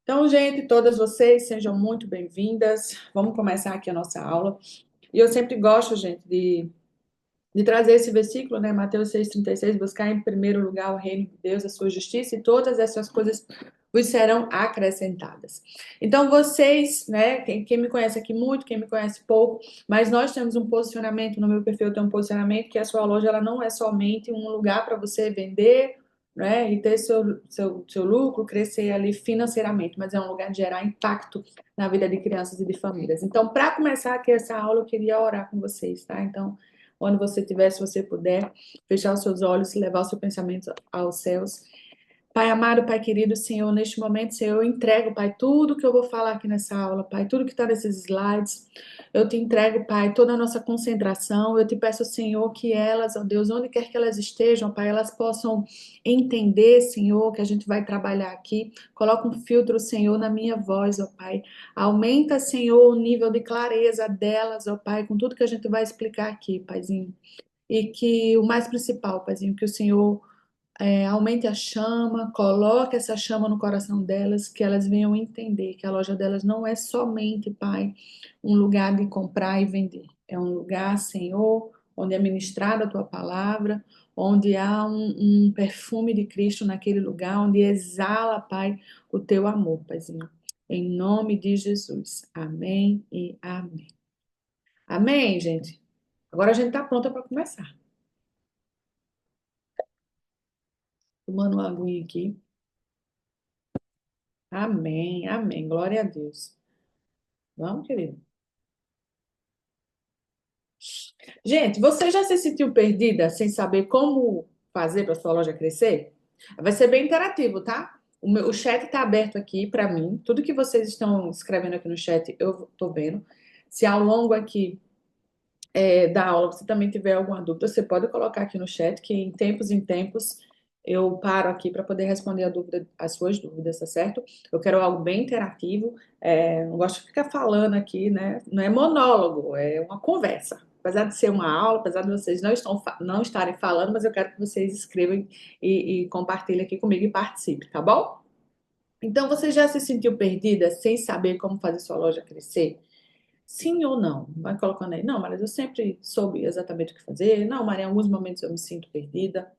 Então, gente, todas vocês sejam muito bem-vindas. Vamos começar aqui a nossa aula. E eu sempre gosto, gente, de trazer esse versículo, né? Mateus 6,36, buscar em primeiro lugar o reino de Deus, a sua justiça, e todas essas coisas vos serão acrescentadas. Então, vocês, né? Quem me conhece aqui muito, quem me conhece pouco, mas nós temos um posicionamento, no meu perfil tem um posicionamento que a sua loja ela não é somente um lugar para você vender, né? E ter seu lucro, crescer ali financeiramente, mas é um lugar de gerar impacto na vida de crianças e de famílias. Então, para começar aqui essa aula, eu queria orar com vocês, tá? Então, onde você estiver, se você puder, fechar os seus olhos e levar o seu pensamento aos céus. Pai amado, Pai querido, Senhor, neste momento, Senhor, eu entrego, Pai, tudo que eu vou falar aqui nessa aula, Pai, tudo que está nesses slides, eu te entrego, Pai, toda a nossa concentração, eu te peço, Senhor, que elas, ó Deus, onde quer que elas estejam, Pai, elas possam entender, Senhor, que a gente vai trabalhar aqui, coloca um filtro, Senhor, na minha voz, ó Pai, aumenta, Senhor, o nível de clareza delas, ó Pai, com tudo que a gente vai explicar aqui, Paizinho, e que o mais principal, Paizinho, que o Senhor aumente a chama, coloque essa chama no coração delas, que elas venham entender que a loja delas não é somente, Pai, um lugar de comprar e vender. É um lugar, Senhor, onde é ministrada a tua palavra, onde há um perfume de Cristo naquele lugar, onde exala, Pai, o teu amor, Paizinho. Em nome de Jesus. Amém e amém. Amém, gente? Agora a gente está pronta para começar. Tomando uma aguinha aqui. Amém, amém. Glória a Deus. Vamos, querido. Gente, você já se sentiu perdida sem saber como fazer para sua loja crescer? Vai ser bem interativo, tá? O chat está aberto aqui para mim. Tudo que vocês estão escrevendo aqui no chat, eu estou vendo. Se ao longo aqui da aula você também tiver alguma dúvida, você pode colocar aqui no chat, que em tempos eu paro aqui para poder responder as suas dúvidas, tá certo? Eu quero algo bem interativo, não gosto de ficar falando aqui, né? Não é monólogo, é uma conversa. Apesar de ser uma aula, apesar de vocês não estarem falando, mas eu quero que vocês escrevam e compartilhem aqui comigo e participem, tá bom? Então, você já se sentiu perdida sem saber como fazer sua loja crescer? Sim ou não? Vai colocando aí. Não, Maria, eu sempre soube exatamente o que fazer. Não, Maria, em alguns momentos eu me sinto perdida.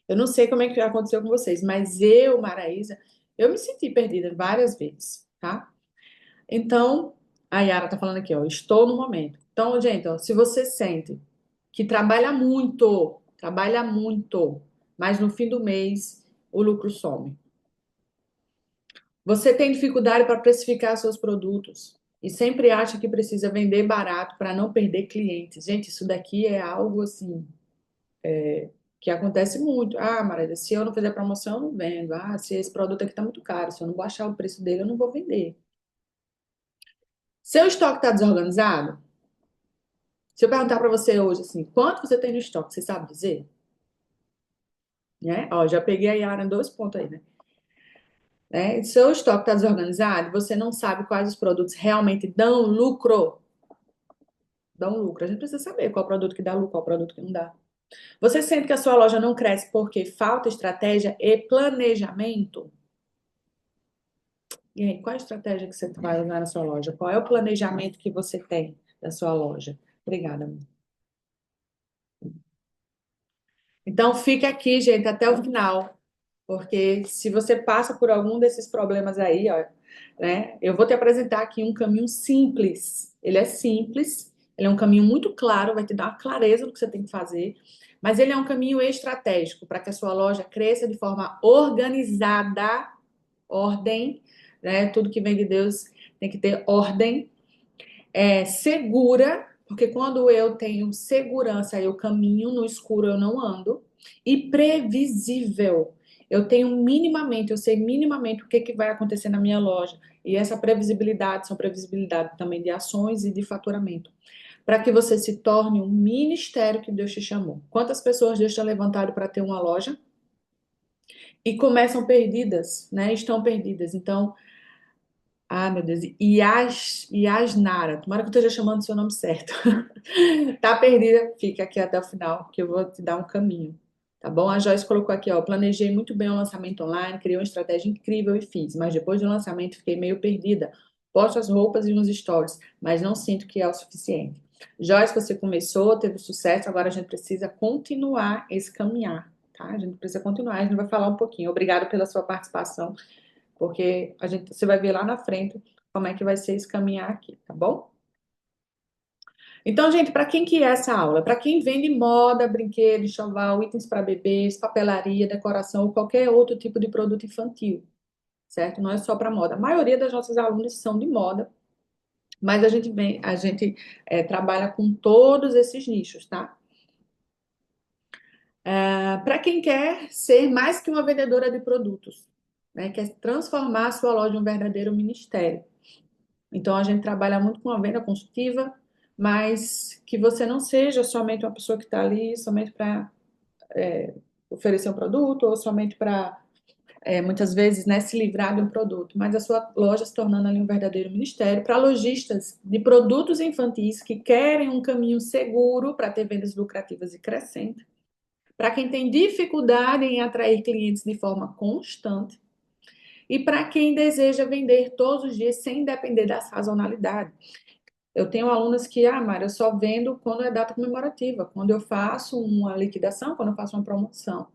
Eu não sei como é que aconteceu com vocês, mas eu, Maraísa, eu me senti perdida várias vezes, tá? Então, a Yara tá falando aqui, ó, estou no momento. Então, gente, ó, se você sente que trabalha muito, mas no fim do mês o lucro some. Você tem dificuldade para precificar seus produtos e sempre acha que precisa vender barato para não perder clientes. Gente, isso daqui é algo assim que acontece muito. Ah, Maria, se eu não fizer promoção, eu não vendo. Ah, se esse produto aqui está muito caro, se eu não baixar o preço dele, eu não vou vender. Seu estoque está desorganizado? Se eu perguntar para você hoje assim, quanto você tem no estoque, você sabe dizer? Né? Ó, já peguei a Yara em dois pontos aí, Seu estoque está desorganizado, você não sabe quais os produtos realmente dão lucro. Dão lucro. A gente precisa saber qual produto que dá lucro, qual produto que não dá. Você sente que a sua loja não cresce porque falta estratégia e planejamento? E aí, qual a estratégia que você vai usar na sua loja? Qual é o planejamento que você tem da sua loja? Obrigada, amor. Então, fique aqui, gente, até o final, porque se você passa por algum desses problemas aí, ó, eu vou te apresentar aqui um caminho simples. Ele é simples, ele é um caminho muito claro, vai te dar uma clareza do que você tem que fazer, mas ele é um caminho estratégico para que a sua loja cresça de forma organizada, ordem, Tudo que vem de Deus tem que ter ordem, segura, porque quando eu tenho segurança, eu caminho no escuro, eu não ando, e previsível. Eu sei minimamente o que, que vai acontecer na minha loja. E essa previsibilidade são previsibilidade também de ações e de faturamento. Para que você se torne um ministério que Deus te chamou. Quantas pessoas Deus te levantado para ter uma loja e começam perdidas, né? Estão perdidas. Então, meu Deus, Yasnara, tomara que eu esteja chamando o seu nome certo. Tá perdida? Fica aqui até o final, que eu vou te dar um caminho, Tá bom? A Joyce colocou aqui, ó, planejei muito bem o lançamento online, criei uma estratégia incrível e fiz, mas depois do lançamento fiquei meio perdida. Posto as roupas e uns stories, mas não sinto que é o suficiente. Joyce, você começou, teve sucesso, agora a gente precisa continuar esse caminhar, tá? A gente precisa continuar, a gente vai falar um pouquinho. Obrigado pela sua participação, porque você vai ver lá na frente como é que vai ser esse caminhar aqui, tá bom? Então, gente, para quem que é essa aula? Para quem vende moda, brinquedo, enxoval, itens para bebês, papelaria, decoração ou qualquer outro tipo de produto infantil, certo? Não é só para moda. A maioria das nossas alunas são de moda, mas a gente trabalha com todos esses nichos, tá? Para quem quer ser mais que uma vendedora de produtos, né? Quer transformar a sua loja em um verdadeiro ministério. Então, a gente trabalha muito com a venda consultiva, mas que você não seja somente uma pessoa que está ali somente para oferecer um produto ou somente para, muitas vezes, né, se livrar de um produto, mas a sua loja se tornando ali um verdadeiro ministério para lojistas de produtos infantis que querem um caminho seguro para ter vendas lucrativas e crescentes, para quem tem dificuldade em atrair clientes de forma constante e para quem deseja vender todos os dias sem depender da sazonalidade. Eu tenho alunas que, Mara, eu só vendo quando é data comemorativa, quando eu faço uma liquidação, quando eu faço uma promoção,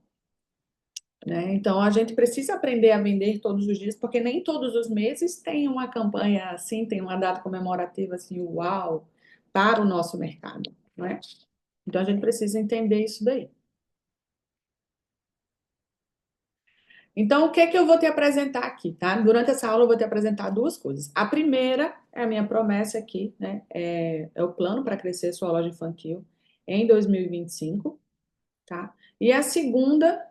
né? Então, a gente precisa aprender a vender todos os dias, porque nem todos os meses tem uma campanha assim, tem uma data comemorativa assim, uau, para o nosso mercado, né? Então, a gente precisa entender isso daí. Então, o que é que eu vou te apresentar aqui, tá? Durante essa aula, eu vou te apresentar duas coisas. A primeira é a minha promessa aqui, né? É o plano para crescer sua loja infantil em 2025, tá? E a segunda.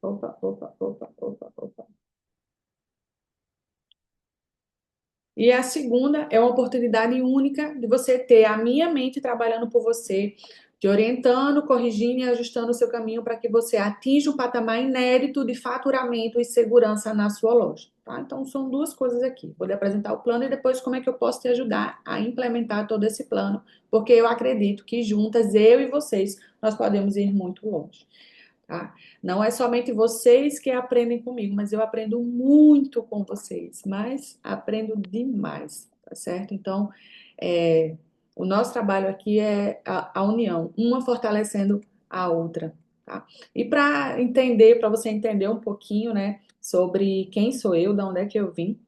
Opa, opa, opa, opa, opa. E a segunda é uma oportunidade única de você ter a minha mente trabalhando por você, te orientando, corrigindo e ajustando o seu caminho para que você atinja um patamar inédito de faturamento e segurança na sua loja. Tá? Então, são duas coisas aqui. Vou lhe apresentar o plano e depois como é que eu posso te ajudar a implementar todo esse plano, porque eu acredito que juntas, eu e vocês, nós podemos ir muito longe. Tá? Não é somente vocês que aprendem comigo, mas eu aprendo muito com vocês, mas aprendo demais, tá certo? Então, é, o nosso trabalho aqui é a união, uma fortalecendo a outra, tá? E para você entender um pouquinho, né, sobre quem sou eu, de onde é que eu vim,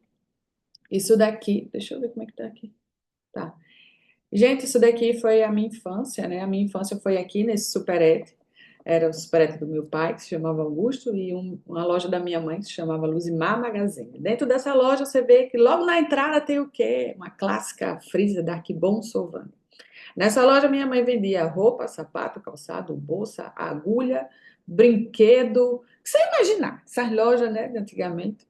isso daqui, deixa eu ver como é que tá aqui. Tá. Gente, isso daqui foi a minha infância, né? A minha infância foi aqui nesse Superette. Era o Superette do meu pai, que se chamava Augusto, e uma loja da minha mãe, que se chamava Luzimar Magazine. Dentro dessa loja, você vê que logo na entrada tem o quê? Uma clássica frisa da Kibon Sovani. Nessa loja, minha mãe vendia roupa, sapato, calçado, bolsa, agulha, brinquedo. O que você imaginar? Essas lojas, né, de antigamente.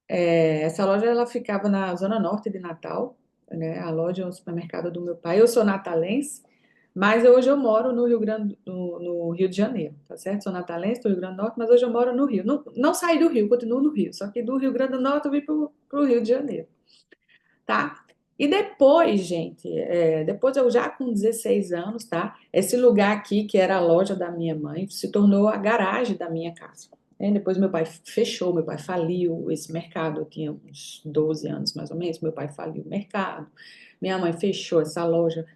Essa loja ela ficava na zona norte de Natal, né? A loja é um supermercado do meu pai. Eu sou natalense, mas hoje eu moro no Rio Grande, no Rio de Janeiro, tá certo? Sou natalense do Rio Grande do Norte, mas hoje eu moro no Rio. Não, não saí do Rio, continuo no Rio. Só que do Rio Grande do Norte eu vim pro Rio de Janeiro, tá? E depois, gente, depois eu já com 16 anos, tá? Esse lugar aqui, que era a loja da minha mãe, se tornou a garagem da minha casa. Depois meu pai fechou, meu pai faliu esse mercado, eu tinha uns 12 anos mais ou menos, meu pai faliu o mercado, minha mãe fechou essa loja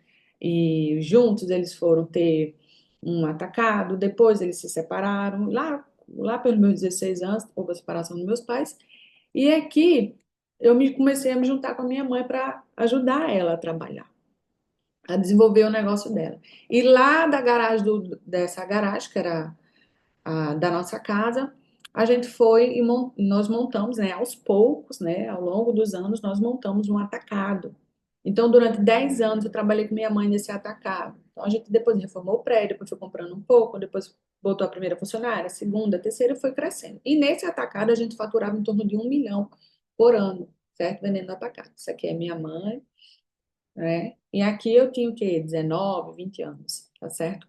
e juntos eles foram ter um atacado, depois eles se separaram, lá pelos meus 16 anos, houve a separação dos meus pais, e aqui comecei a me juntar com a minha mãe para ajudar ela a trabalhar, a desenvolver o negócio dela. E lá da garagem, dessa garagem, que era da nossa casa, a gente foi e nós montamos, né, aos poucos, né, ao longo dos anos, nós montamos um atacado. Então, durante 10 anos, eu trabalhei com minha mãe nesse atacado. Então, a gente depois reformou o prédio, depois foi comprando um pouco, depois botou a primeira funcionária, a segunda, a terceira, e foi crescendo. E nesse atacado, a gente faturava em torno de 1 milhão por ano, certo? Vendendo atacado. Isso aqui é minha mãe, né? E aqui eu tinha o quê? 19, 20 anos, tá certo?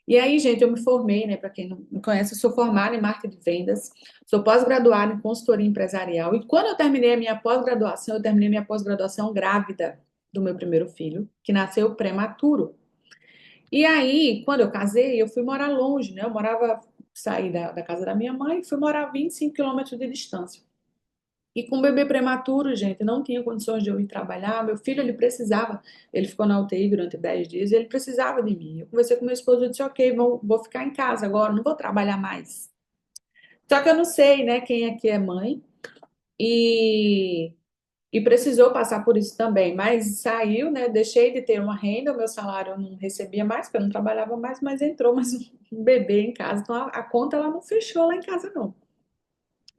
E aí, gente, eu me formei, né? Para quem não me conhece, eu sou formada em marketing de vendas, sou pós-graduada em consultoria empresarial. E quando eu terminei a minha pós-graduação, eu terminei minha pós-graduação grávida do meu primeiro filho, que nasceu prematuro. E aí, quando eu casei, eu fui morar longe, né? Eu morava saí da casa da minha mãe e fui morar a 25 quilômetros de distância. E com um bebê prematuro, gente, não tinha condições de eu ir trabalhar. Meu filho, ele precisava, ele ficou na UTI durante 10 dias e ele precisava de mim. Eu conversei com meu esposo e disse, ok, vou ficar em casa agora, não vou trabalhar mais. Só que eu não sei, né, quem aqui é mãe e, e precisou passar por isso também. Mas saiu, né, deixei de ter uma renda, o meu salário eu não recebia mais, porque eu não trabalhava mais, mas entrou mais um bebê em casa. Então a conta ela não fechou lá em casa, não.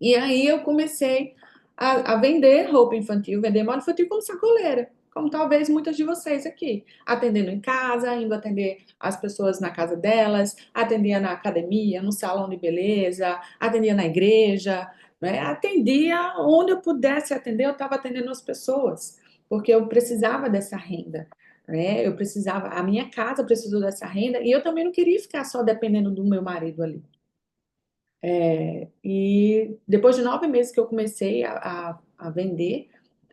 E aí eu comecei a vender roupa infantil, vender moda infantil como sacoleira, como talvez muitas de vocês aqui, atendendo em casa, indo atender as pessoas na casa delas, atendia na academia, no salão de beleza, atendia na igreja, né? Atendia onde eu pudesse atender, eu estava atendendo as pessoas, porque eu precisava dessa renda. Né? Eu precisava, a minha casa precisou dessa renda e eu também não queria ficar só dependendo do meu marido ali. E depois de 9 meses que eu comecei a vender,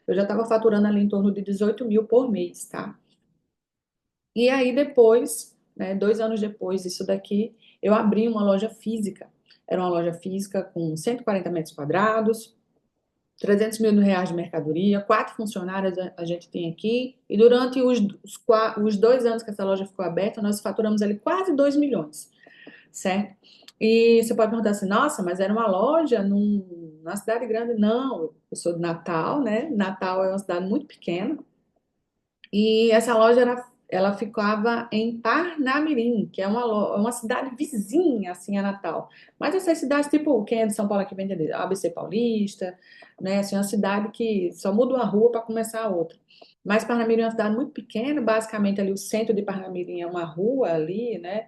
eu já estava faturando ali em torno de 18 mil por mês, tá? E aí depois, né, 2 anos depois disso daqui, eu abri uma loja física. Era uma loja física com 140 metros quadrados, 300 mil reais de mercadoria, 4 funcionários a gente tem aqui. E durante os 2 anos que essa loja ficou aberta, nós faturamos ali quase 2 milhões, certo? E você pode perguntar assim, nossa, mas era uma loja numa cidade grande? Não, eu sou de Natal, né? Natal é uma cidade muito pequena. E essa loja ela ficava em Parnamirim, que é uma cidade vizinha, assim, a Natal. Mas essas cidades, tipo, quem é de São Paulo aqui vem entender, ABC Paulista, né? Assim, uma cidade que só muda uma rua para começar a outra. Mas Parnamirim é uma cidade muito pequena, basicamente ali o centro de Parnamirim é uma rua ali, né?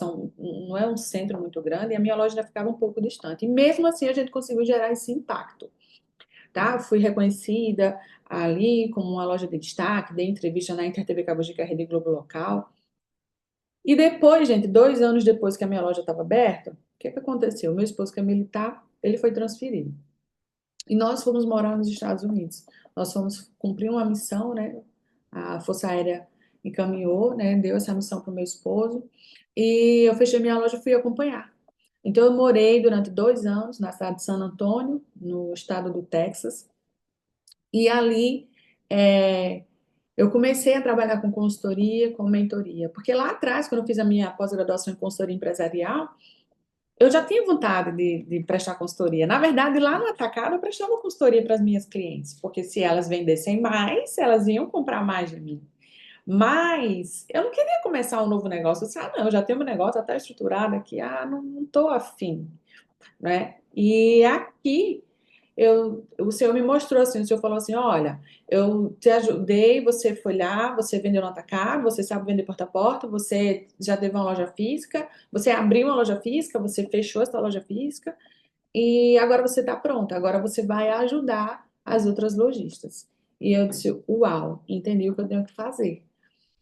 Não é um centro muito grande, e a minha loja já ficava um pouco distante. E mesmo assim a gente conseguiu gerar esse impacto, tá? Fui reconhecida ali como uma loja de destaque, dei entrevista na Inter TV Cabugica Rede Globo Local. E depois, gente, 2 anos depois que a minha loja estava aberta, o que que aconteceu? Meu esposo, que é militar, ele foi transferido. E nós fomos morar nos Estados Unidos. Nós fomos cumprir uma missão, né? A Força Aérea encaminhou, né? Deu essa missão para o meu esposo. E eu fechei minha loja e fui acompanhar. Então, eu morei durante 2 anos na cidade de San Antônio, no estado do Texas. E ali é, eu comecei a trabalhar com consultoria, com mentoria. Porque lá atrás, quando eu fiz a minha pós-graduação em consultoria empresarial, eu já tinha vontade de prestar consultoria. Na verdade, lá no Atacado, eu prestava consultoria para as minhas clientes, porque se elas vendessem mais, elas iam comprar mais de mim. Mas eu não queria começar um novo negócio. Eu disse, ah, não, eu já tenho um negócio até estruturado aqui, não estou afim, né? E aqui o Senhor me mostrou assim, o Senhor falou assim, olha, eu te ajudei, você foi lá, você vendeu no atacado, você sabe vender porta a porta, você já teve uma loja física, você abriu uma loja física, você fechou essa loja física e agora você está pronta, agora você vai ajudar as outras lojistas. E eu disse, uau, entendi o que eu tenho que fazer.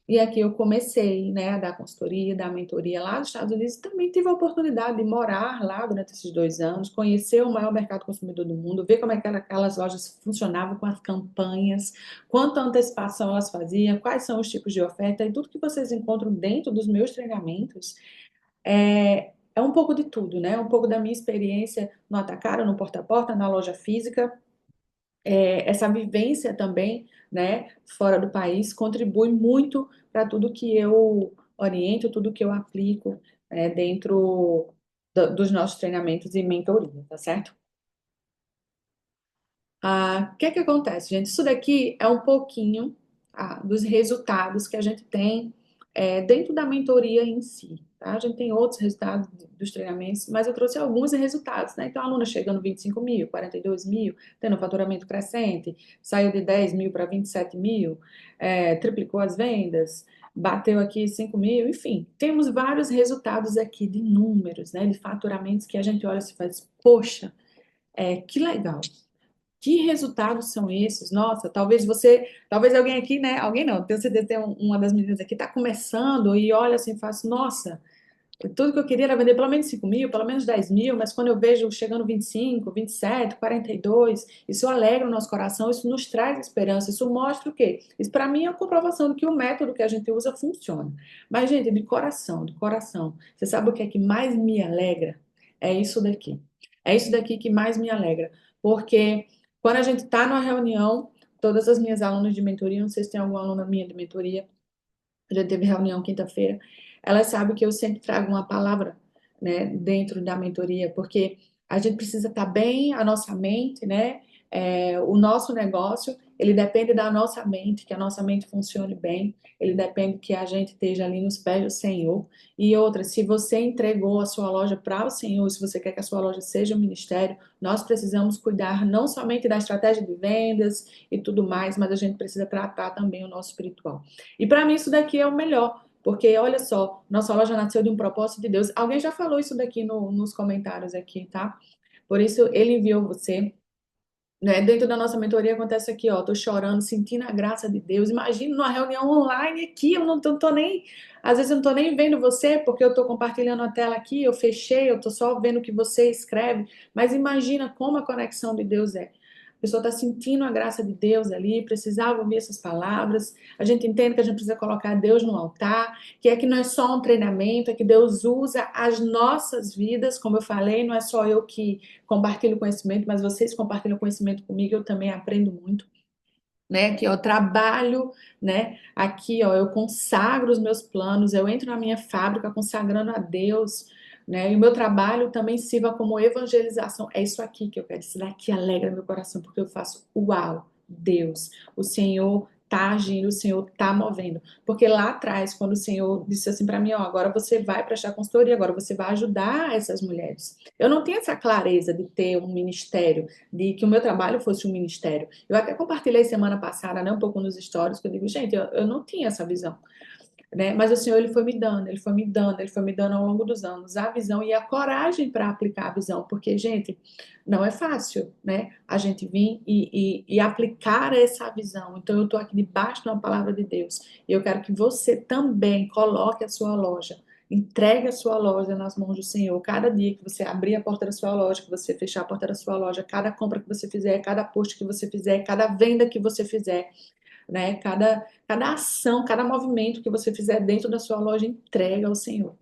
E aqui eu comecei, né, a dar consultoria, dar mentoria lá nos Estados Unidos. E também tive a oportunidade de morar lá durante esses 2 anos, conhecer o maior mercado consumidor do mundo, ver como é que aquelas lojas funcionavam com as campanhas, quanta antecipação elas faziam, quais são os tipos de oferta e tudo que vocês encontram dentro dos meus treinamentos. É um pouco de tudo, né? Um pouco da minha experiência no atacado, no porta a porta, na loja física, essa vivência também, né, fora do país, contribui muito para tudo que eu oriento, tudo que eu aplico, dentro dos nossos treinamentos e mentoria, tá certo? O que que acontece, gente? Isso daqui é um pouquinho dos resultados que a gente tem dentro da mentoria em si, tá? A gente tem outros resultados dos treinamentos, mas eu trouxe alguns resultados, né? Então, a aluna chegando 25 mil, 42 mil, tendo um faturamento crescente, saiu de 10 mil para 27 mil, triplicou as vendas, bateu aqui 5 mil, enfim, temos vários resultados aqui de números, né? De faturamentos que a gente olha e faz, poxa, que legal. Que resultados são esses? Nossa, talvez alguém aqui, né? Alguém não, tenho certeza que tem uma das meninas aqui, está começando e olha assim, e faz, nossa, tudo que eu queria era vender pelo menos 5 mil, pelo menos 10 mil, mas quando eu vejo chegando 25, 27, 42, isso alegra o nosso coração, isso nos traz esperança, isso mostra o quê? Isso para mim é a comprovação de que o método que a gente usa funciona. Mas, gente, de coração, você sabe o que é que mais me alegra? É isso daqui. É isso daqui que mais me alegra. Porque quando a gente está numa reunião, todas as minhas alunas de mentoria, não sei se tem alguma aluna minha de mentoria, já teve reunião quinta-feira, ela sabe que eu sempre trago uma palavra, né, dentro da mentoria, porque a gente precisa estar bem, a nossa mente, né, o nosso negócio, ele depende da nossa mente, que a nossa mente funcione bem, ele depende que a gente esteja ali nos pés do Senhor. E outra, se você entregou a sua loja para o Senhor, se você quer que a sua loja seja um ministério, nós precisamos cuidar não somente da estratégia de vendas e tudo mais, mas a gente precisa tratar também o nosso espiritual. E para mim isso daqui é o melhor, porque olha só, nossa loja nasceu de um propósito de Deus. Alguém já falou isso daqui nos comentários aqui, tá? Por isso ele enviou você, né? Dentro da nossa mentoria acontece aqui, ó, tô chorando, sentindo a graça de Deus. Imagina numa reunião online aqui, eu não tô nem, às vezes eu não tô nem vendo você, porque eu tô compartilhando a tela aqui, eu fechei, eu tô só vendo o que você escreve, mas imagina como a conexão de Deus é. A pessoa está sentindo a graça de Deus ali, precisava ouvir essas palavras. A gente entende que a gente precisa colocar Deus no altar, que é que não é só um treinamento, é que Deus usa as nossas vidas, como eu falei, não é só eu que compartilho conhecimento, mas vocês compartilham conhecimento comigo, eu também aprendo muito, né? Que eu trabalho, né? Aqui, ó, eu consagro os meus planos, eu entro na minha fábrica consagrando a Deus, né? E o meu trabalho também sirva como evangelização. É isso aqui que eu quero, isso daqui alegra meu coração, porque eu faço, uau, Deus, o Senhor tá agindo, o Senhor tá movendo. Porque lá atrás, quando o Senhor disse assim para mim, ó, agora você vai prestar consultoria, agora você vai ajudar essas mulheres. Eu não tinha essa clareza de ter um ministério, de que o meu trabalho fosse um ministério. Eu até compartilhei semana passada, né, um pouco nos stories, que eu digo, gente, eu não tinha essa visão, né? Mas o Senhor, ele foi me dando, ele foi me dando, ele foi me dando ao longo dos anos a visão e a coragem para aplicar a visão, porque, gente, não é fácil, né? A gente vir e aplicar essa visão. Então, eu estou aqui debaixo de uma palavra de Deus e eu quero que você também coloque a sua loja. Entregue a sua loja nas mãos do Senhor. Cada dia que você abrir a porta da sua loja, que você fechar a porta da sua loja, cada compra que você fizer, cada post que você fizer, cada venda que você fizer, né? Cada ação, cada movimento que você fizer dentro da sua loja, entrega ao Senhor.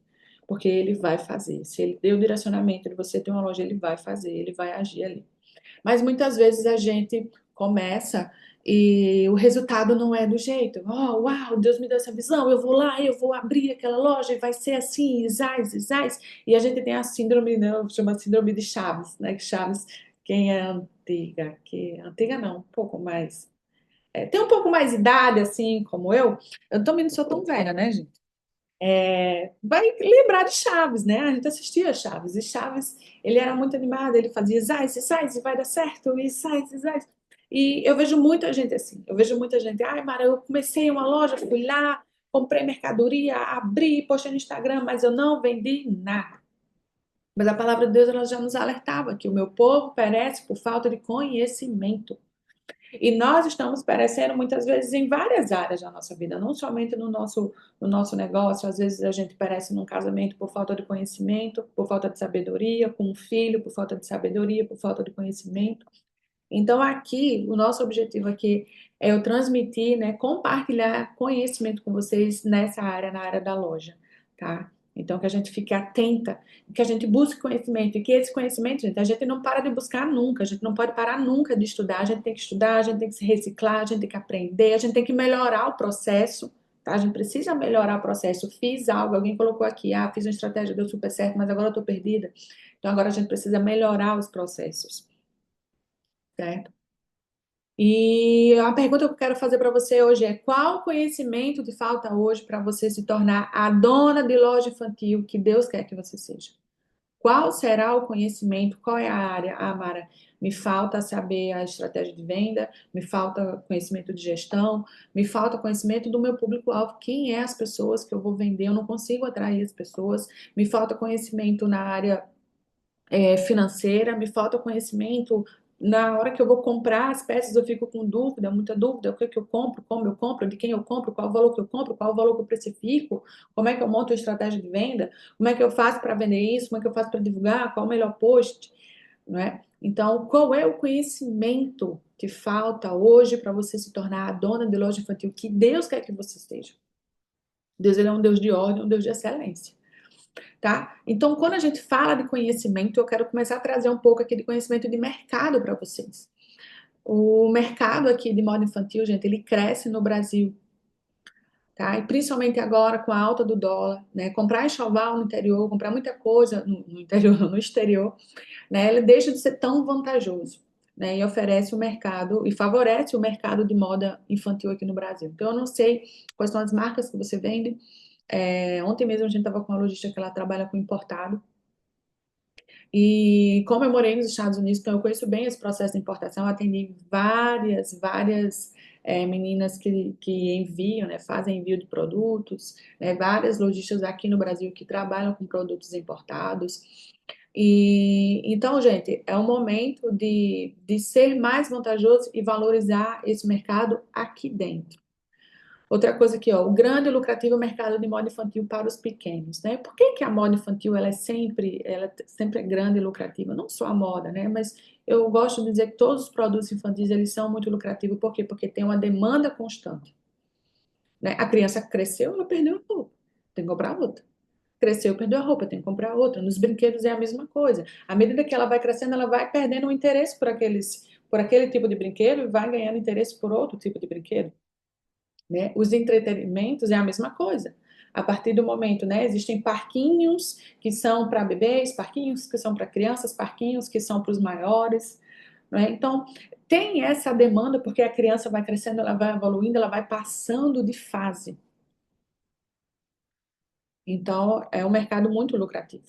Porque Ele vai fazer. Se Ele deu o direcionamento de você ter uma loja, Ele vai fazer, Ele vai agir ali. Mas muitas vezes a gente começa e o resultado não é do jeito. Oh, uau, Deus me deu essa visão, eu vou lá, eu vou abrir aquela loja e vai ser assim, isais, isais. E a gente tem a síndrome, né, chama síndrome de Chaves, né? Que Chaves, quem é antiga, que antiga não, um pouco mais tem um pouco mais de idade, assim, como eu também não sou tão velha, né, gente? Vai lembrar de Chaves, né? A gente assistia Chaves, e Chaves, ele era muito animado, ele fazia sai, e vai dar certo, e sai. E eu vejo muita gente assim, eu vejo muita gente, ai, Mara, eu comecei uma loja, fui lá, comprei mercadoria, abri, postei no Instagram, mas eu não vendi nada. Mas a palavra de Deus, ela já nos alertava que o meu povo perece por falta de conhecimento. E nós estamos perecendo muitas vezes em várias áreas da nossa vida, não somente no nosso negócio. Às vezes a gente perece num casamento por falta de conhecimento, por falta de sabedoria, com um filho, por falta de sabedoria, por falta de conhecimento. Então, aqui, o nosso objetivo aqui é eu transmitir, né, compartilhar conhecimento com vocês nessa área, na área da loja, tá? Então, que a gente fique atenta, que a gente busque conhecimento, e que esse conhecimento, gente, a gente não para de buscar nunca, a gente não pode parar nunca de estudar, a gente tem que estudar, a gente tem que se reciclar, a gente tem que aprender, a gente tem que melhorar o processo, tá? A gente precisa melhorar o processo. Fiz algo, alguém colocou aqui, fiz uma estratégia, deu super certo, mas agora eu tô perdida. Então, agora a gente precisa melhorar os processos, certo? E a pergunta que eu quero fazer para você hoje é: qual conhecimento te falta hoje para você se tornar a dona de loja infantil que Deus quer que você seja? Qual será o conhecimento? Qual é a área? Ah, Mara, me falta saber a estratégia de venda, me falta conhecimento de gestão, me falta conhecimento do meu público-alvo. Quem é as pessoas que eu vou vender? Eu não consigo atrair as pessoas. Me falta conhecimento na área financeira, me falta conhecimento. Na hora que eu vou comprar as peças, eu fico com dúvida, muita dúvida, o que é que eu compro, como eu compro, de quem eu compro, qual o valor que eu compro, qual o valor que eu precifico, como é que eu monto a estratégia de venda, como é que eu faço para vender isso, como é que eu faço para divulgar, qual o melhor post, não é? Então, qual é o conhecimento que falta hoje para você se tornar a dona de loja infantil que Deus quer que você seja? Deus, ele é um Deus de ordem, um Deus de excelência. tá? Então, quando a gente fala de conhecimento, eu quero começar a trazer um pouco aqui de conhecimento de mercado para vocês. O mercado aqui de moda infantil, gente, ele cresce no Brasil, tá? E principalmente agora com a alta do dólar, né? Comprar enxoval no interior, comprar muita coisa no interior, não, no exterior, né? Ele deixa de ser tão vantajoso, né? E oferece o mercado e favorece o mercado de moda infantil aqui no Brasil. Então, eu não sei quais são as marcas que você vende. Ontem mesmo a gente estava com uma lojista que ela trabalha com importado. E como eu morei nos Estados Unidos, então eu conheço bem esse processo de importação, atendi várias meninas que enviam, né, fazem envio de produtos, né, várias lojistas aqui no Brasil que trabalham com produtos importados. E então, gente, é o momento de ser mais vantajoso e valorizar esse mercado aqui dentro. Outra coisa aqui, ó, o grande e lucrativo mercado de moda infantil para os pequenos, né? Por que que a moda infantil ela sempre é grande e lucrativa? Não só a moda, né? Mas eu gosto de dizer que todos os produtos infantis eles são muito lucrativos, por quê? Porque tem uma demanda constante, né? A criança cresceu, ela perdeu a roupa, tem que comprar outra. Cresceu, perdeu a roupa, tem que comprar outra. Nos brinquedos é a mesma coisa. À medida que ela vai crescendo, ela vai perdendo o interesse por aquele tipo de brinquedo e vai ganhando interesse por outro tipo de brinquedo, né? Os entretenimentos é a mesma coisa. A partir do momento, né, existem parquinhos que são para bebês, parquinhos que são para crianças, parquinhos que são para os maiores, né? Então, tem essa demanda porque a criança vai crescendo, ela vai evoluindo, ela vai passando de fase. Então, é um mercado muito lucrativo.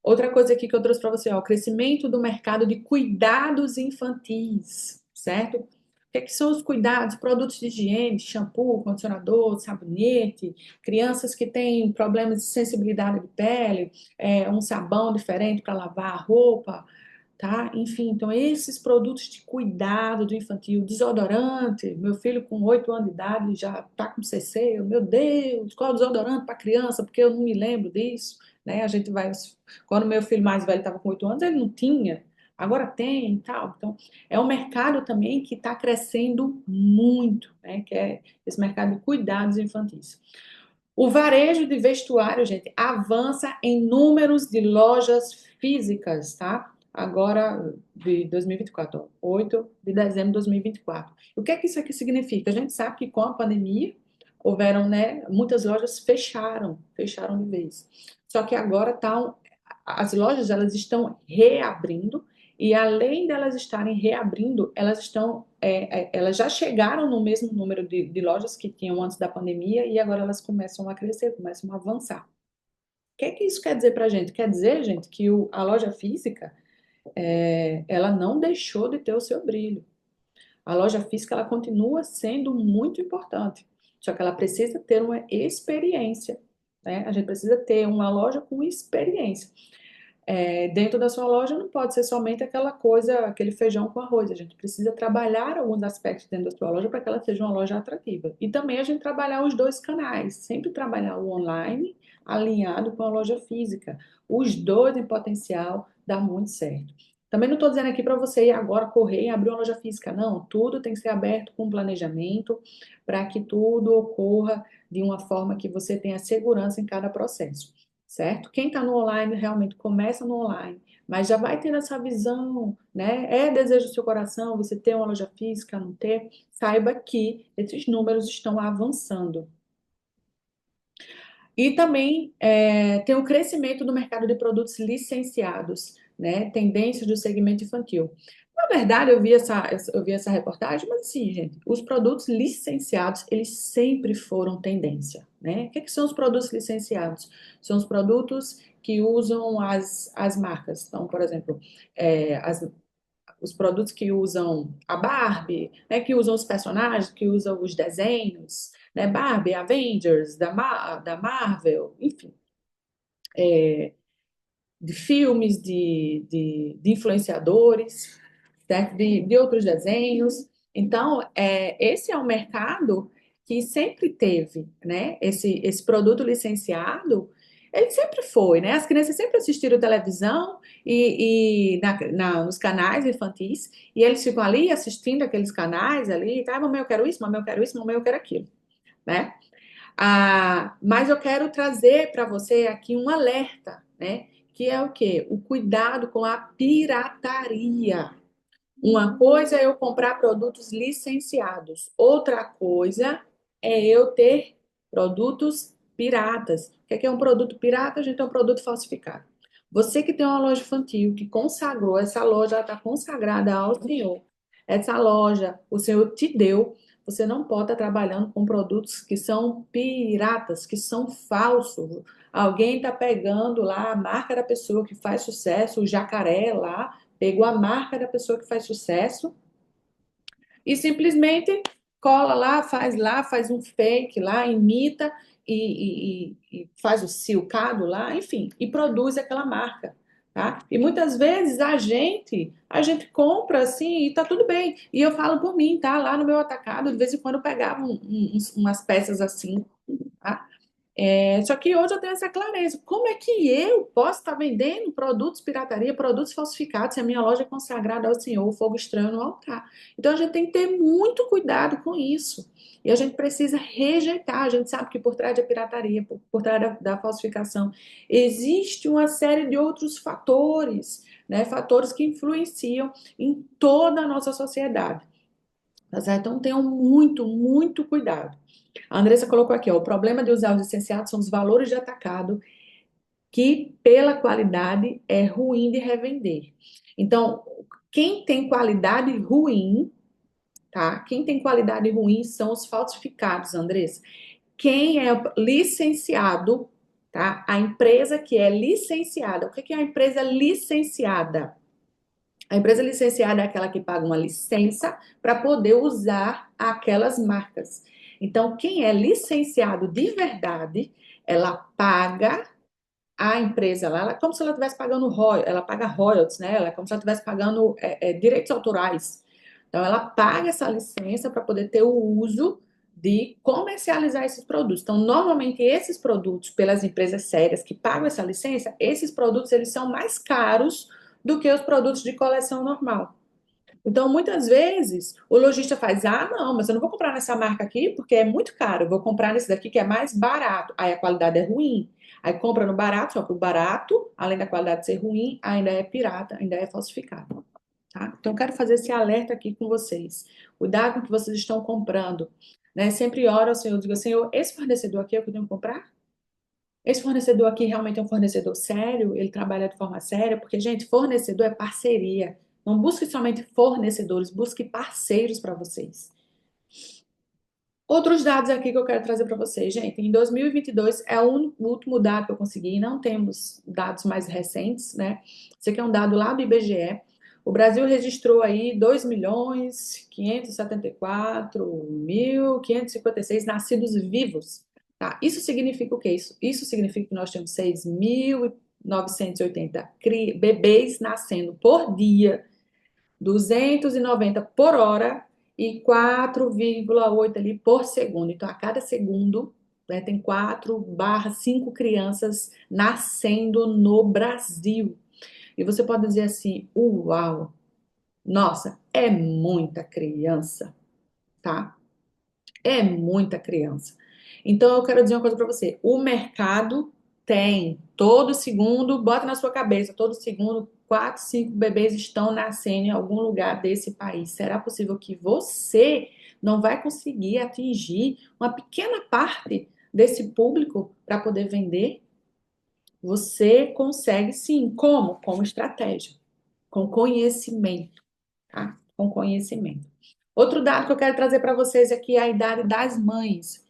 Outra coisa aqui que eu trouxe para você, ó, o crescimento do mercado de cuidados infantis, certo? O que são os cuidados? Produtos de higiene, shampoo, condicionador, sabonete, crianças que têm problemas de sensibilidade de pele, um sabão diferente para lavar a roupa, tá? Enfim, então esses produtos de cuidado do infantil, desodorante, meu filho com 8 anos de idade já tá com CC, meu Deus, qual desodorante para criança? Porque eu não me lembro disso, né? A gente vai, quando meu filho mais velho estava com 8 anos, ele não tinha, agora tem e tal. Então, é um mercado também que está crescendo muito, né? Que é esse mercado de cuidados infantis. O varejo de vestuário, gente, avança em números de lojas físicas, tá? Agora, de 2024, ó, 8 de dezembro de 2024. O que é que isso aqui significa? A gente sabe que com a pandemia, houveram, né, muitas lojas fecharam de vez. Só que agora as lojas, elas estão reabrindo e além delas estarem reabrindo, elas já chegaram no mesmo número de lojas que tinham antes da pandemia e agora elas começam a crescer, começam a avançar. O que é que isso quer dizer para a gente? Quer dizer, gente, que a loja física, ela não deixou de ter o seu brilho. A loja física, ela continua sendo muito importante, só que ela precisa ter uma experiência, né? A gente precisa ter uma loja com experiência. Dentro da sua loja não pode ser somente aquela coisa, aquele feijão com arroz. A gente precisa trabalhar alguns aspectos dentro da sua loja para que ela seja uma loja atrativa. E também a gente trabalhar os dois canais, sempre trabalhar o online alinhado com a loja física. Os dois em potencial dá muito certo. Também não estou dizendo aqui para você ir agora correr e abrir uma loja física, não. Tudo tem que ser aberto com planejamento para que tudo ocorra de uma forma que você tenha segurança em cada processo, certo? Quem está no online realmente começa no online, mas já vai tendo essa visão, né? É desejo do seu coração você ter uma loja física, não ter? Saiba que esses números estão avançando. E também tem o crescimento do mercado de produtos licenciados, né? Tendências do segmento infantil. Na verdade, eu vi essa reportagem, mas sim, gente, os produtos licenciados, eles sempre foram tendência, né? O que são os produtos licenciados? São os produtos que usam as marcas. Então, por exemplo, os produtos que usam a Barbie, né, que usam os personagens, que usam os desenhos, né, Barbie, Avengers, da Marvel, enfim, de filmes, de influenciadores, certo? De outros desenhos. Então, esse é um mercado que sempre teve, né? Esse produto licenciado, ele sempre foi, né? As crianças sempre assistiram televisão nos canais infantis, e eles ficam ali assistindo aqueles canais ali, tá? Mamãe, eu quero isso, mamãe, eu quero isso, mamãe, eu quero aquilo, né? Mas eu quero trazer para você aqui um alerta, né? Que é o quê? O cuidado com a pirataria. Uma coisa é eu comprar produtos licenciados, outra coisa é eu ter produtos piratas. O que é um produto pirata? A gente tem um produto falsificado. Você que tem uma loja infantil, que consagrou, essa loja está consagrada ao Senhor. Essa loja, o Senhor te deu. Você não pode estar trabalhando com produtos que são piratas, que são falsos. Alguém está pegando lá a marca da pessoa que faz sucesso, o jacaré lá, pegou a marca da pessoa que faz sucesso e simplesmente cola lá, faz um fake lá, imita e faz o silcado lá, enfim, e produz aquela marca. Tá? E muitas vezes a gente compra assim e tá tudo bem. E eu falo por mim, tá? Lá no meu atacado, de vez em quando eu pegava umas peças assim, tá? Só que hoje eu tenho essa clareza. Como é que eu posso estar vendendo produtos pirataria, produtos falsificados, se a minha loja é consagrada ao Senhor, o fogo estranho no altar? Então a gente tem que ter muito cuidado com isso. E a gente precisa rejeitar. A gente sabe que por trás da pirataria, por trás da falsificação, existe uma série de outros fatores, né? Fatores que influenciam em toda a nossa sociedade. Tá certo? Então tenham muito, muito cuidado. A Andressa colocou aqui, ó, o problema de usar os licenciados são os valores de atacado, que pela qualidade é ruim de revender. Então, quem tem qualidade ruim, tá? Quem tem qualidade ruim são os falsificados, Andressa. Quem é licenciado, tá? A empresa que é licenciada. O que é a empresa licenciada? A empresa licenciada é aquela que paga uma licença para poder usar aquelas marcas. Então, quem é licenciado de verdade, ela paga a empresa lá, ela, é como se ela estivesse pagando ela paga royalties, né? Ela é como se ela estivesse pagando direitos autorais. Então, ela paga essa licença para poder ter o uso de comercializar esses produtos. Então, normalmente, esses produtos, pelas empresas sérias que pagam essa licença, esses produtos eles são mais caros do que os produtos de coleção normal. Então, muitas vezes, o lojista faz, não, mas eu não vou comprar nessa marca aqui porque é muito caro, eu vou comprar nesse daqui que é mais barato. Aí a qualidade é ruim. Aí compra no barato, só que o barato, além da qualidade ser ruim, ainda é pirata, ainda é falsificado. Tá? Então, eu quero fazer esse alerta aqui com vocês. Cuidado com o que vocês estão comprando. Né? Sempre oro ao Senhor, digo, Senhor, esse fornecedor aqui é o que eu tenho que comprar? Esse fornecedor aqui realmente é um fornecedor sério, ele trabalha de forma séria, porque, gente, fornecedor é parceria. Não busque somente fornecedores, busque parceiros para vocês. Outros dados aqui que eu quero trazer para vocês, gente. Em 2022 é o último dado que eu consegui, não temos dados mais recentes, né? Esse aqui é um dado lá do IBGE. O Brasil registrou aí 2.574.556 nascidos vivos. Tá? Isso significa o quê? Isso significa que nós temos 6.980 bebês nascendo por dia, 290 por hora e 4,8 ali por segundo. Então, a cada segundo, né, tem 4/5 crianças nascendo no Brasil. E você pode dizer assim, uau, nossa, é muita criança, tá? É muita criança. Então, eu quero dizer uma coisa para você. O mercado tem, todo segundo, bota na sua cabeça, todo segundo, 4, 5 bebês estão nascendo em algum lugar desse país. Será possível que você não vai conseguir atingir uma pequena parte desse público para poder vender? Você consegue sim. Como? Com estratégia, com conhecimento, tá? Com conhecimento. Outro dado que eu quero trazer para vocês aqui é a idade das mães.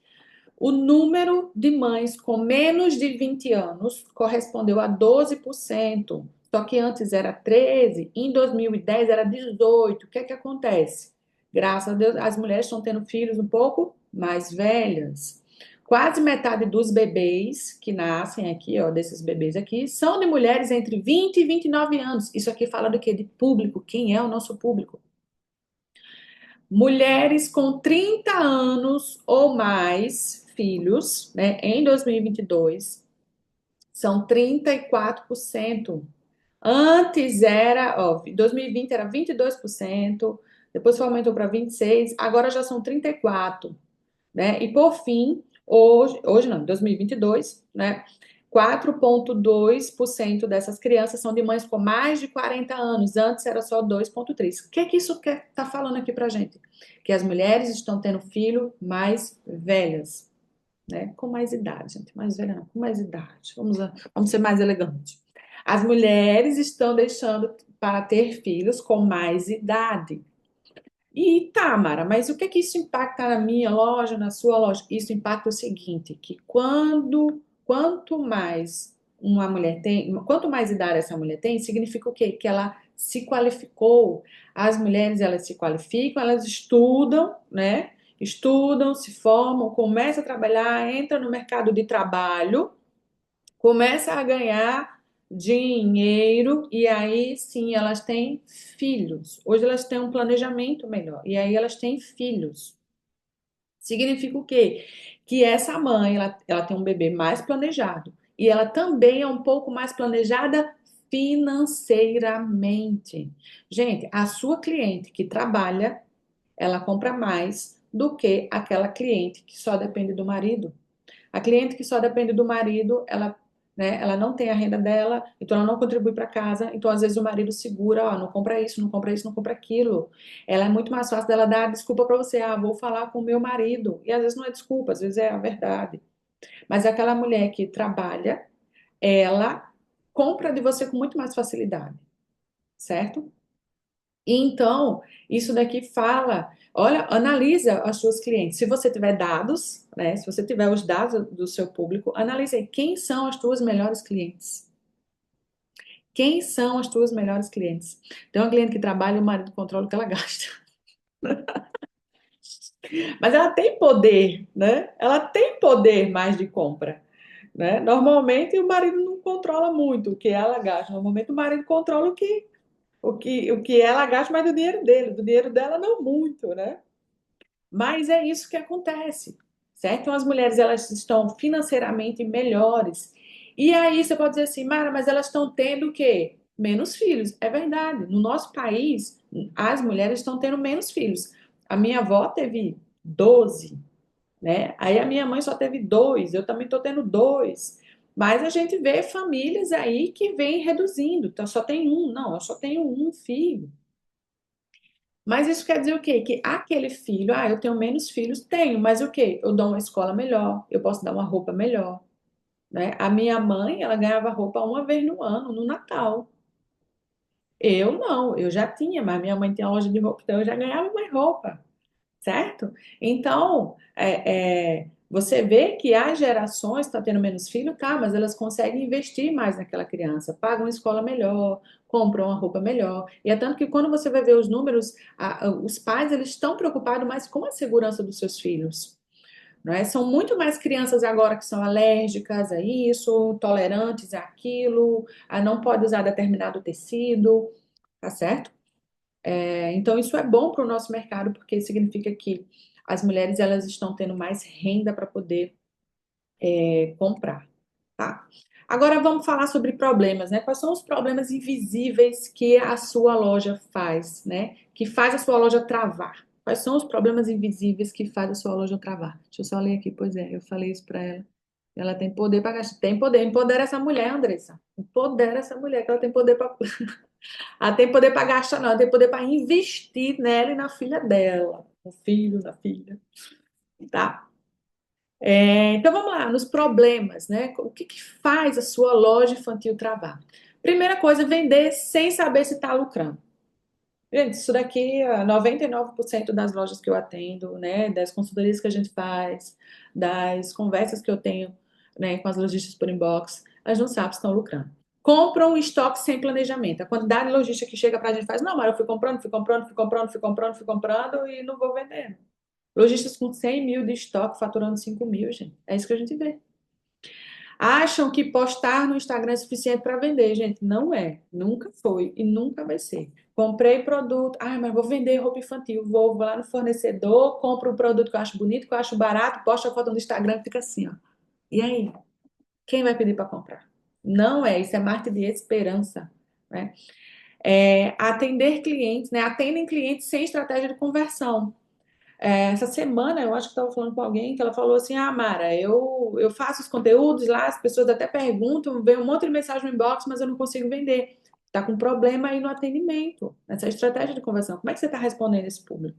O número de mães com menos de 20 anos correspondeu a 12%. Só que antes era 13%, em 2010 era 18%. O que é que acontece? Graças a Deus, as mulheres estão tendo filhos um pouco mais velhas. Quase metade dos bebês que nascem aqui, ó, desses bebês aqui, são de mulheres entre 20 e 29 anos. Isso aqui fala do quê? De público. Quem é o nosso público? Mulheres com 30 anos ou mais filhos, né, em 2022, são 34%. Antes era, ó, em 2020 era 22%, depois aumentou para 26%, agora já são 34%, né? E por fim, Hoje não, em 2022, né? 4,2% dessas crianças são de mães com mais de 40 anos. Antes era só 2,3%. O que é que isso quer tá falando aqui pra gente? Que as mulheres estão tendo filho mais velhas, né? Com mais idade, gente. Mais velha não, com mais idade. Vamos ser mais elegantes. As mulheres estão deixando para ter filhos com mais idade. E tá, Mara, mas o que é que isso impacta na minha loja, na sua loja? Isso impacta o seguinte, que quanto mais uma mulher tem, quanto mais idade essa mulher tem, significa o quê? Que ela se qualificou. As mulheres, elas se qualificam, elas estudam, né? Estudam, se formam, começam a trabalhar, entram no mercado de trabalho, começa a ganhar dinheiro e aí sim elas têm filhos. Hoje elas têm um planejamento melhor e aí elas têm filhos. Significa o quê? Que essa mãe ela tem um bebê mais planejado e ela também é um pouco mais planejada financeiramente. Gente, a sua cliente que trabalha, ela compra mais do que aquela cliente que só depende do marido. A cliente que só depende do marido, ela não tem a renda dela, então ela não contribui para casa, então às vezes o marido segura, ó, não compra isso, não compra isso, não compra aquilo. Ela é muito mais fácil dela dar desculpa para você, ah, vou falar com o meu marido. E às vezes não é desculpa, às vezes é a verdade. Mas aquela mulher que trabalha, ela compra de você com muito mais facilidade, certo? E então, isso daqui fala, olha, analisa as suas clientes. Se você tiver dados, né? Se você tiver os dados do seu público, analise aí quem são as tuas melhores clientes. Quem são as tuas melhores clientes? Tem uma cliente que trabalha e o marido controla o que ela gasta. Mas ela tem poder, né? Ela tem poder mais de compra, né? Normalmente o marido não controla muito o que ela gasta. Normalmente o marido controla o que ela gasta, mas do dinheiro dele, do dinheiro dela não muito, né? Mas é isso que acontece, certo? Então, as mulheres elas estão financeiramente melhores. E aí você pode dizer assim, Mara, mas elas estão tendo o quê? Menos filhos. É verdade. No nosso país, as mulheres estão tendo menos filhos. A minha avó teve 12, né? Aí a minha mãe só teve dois, eu também estou tendo dois. Mas a gente vê famílias aí que vêm reduzindo. Então, só tem um. Não, eu só tenho um filho. Mas isso quer dizer o quê? Que aquele filho, ah, eu tenho menos filhos? Tenho, mas o quê? Eu dou uma escola melhor, eu posso dar uma roupa melhor, né? A minha mãe, ela ganhava roupa uma vez no ano, no Natal. Eu não, eu já tinha, mas minha mãe tinha loja de roupa, então eu já ganhava mais roupa, certo? Então, você vê que as gerações estão tendo menos filho, tá, mas elas conseguem investir mais naquela criança, pagam uma escola melhor, compram uma roupa melhor. E é tanto que quando você vai ver os números, os pais eles estão preocupados mais com a segurança dos seus filhos. Não é? São muito mais crianças agora que são alérgicas a isso, tolerantes àquilo, a não pode usar determinado tecido, tá certo? Então, isso é bom para o nosso mercado, porque significa que as mulheres elas estão tendo mais renda para poder comprar, tá? Agora vamos falar sobre problemas, né? Quais são os problemas invisíveis que a sua loja faz, né? Que faz a sua loja travar? Quais são os problemas invisíveis que faz a sua loja travar? Deixa eu só ler aqui, pois é, eu falei isso para ela. Ela tem poder para gastar. Tem poder. Empodera essa mulher, Andressa. Empodera essa mulher, que ela tem poder para. Ela tem poder para gastar, não. Ela tem poder para investir nela e na filha dela. No filho, na filha. Tá? Então vamos lá, nos problemas, né? O que que faz a sua loja infantil travar? Primeira coisa, vender sem saber se está lucrando. Gente, isso daqui, 99% das lojas que eu atendo, né? Das consultorias que a gente faz, das conversas que eu tenho, né, com as lojistas por inbox, elas não sabem se estão lucrando. Compram estoque sem planejamento. A quantidade de lojista que chega para a gente faz, não, mas eu fui comprando, fui comprando, fui comprando, fui comprando, fui comprando e não vou vendendo. Lojistas com 100 mil de estoque faturando 5 mil, gente. É isso que a gente vê. Acham que postar no Instagram é suficiente para vender, gente. Não é. Nunca foi e nunca vai ser. Comprei produto. Ah, mas vou vender roupa infantil. Vou lá no fornecedor, compro um produto que eu acho bonito, que eu acho barato, posto a foto no Instagram e fica assim, ó. E aí? Quem vai pedir para comprar? Não é. Isso é marketing de esperança, né? Atender clientes, né? Atendem clientes sem estratégia de conversão. Essa semana eu acho que estava falando com alguém que ela falou assim: Ah, Mara, eu faço os conteúdos lá, as pessoas até perguntam, vem um monte de mensagem no inbox, mas eu não consigo vender. Está com problema aí no atendimento, nessa estratégia de conversão. Como é que você está respondendo esse público?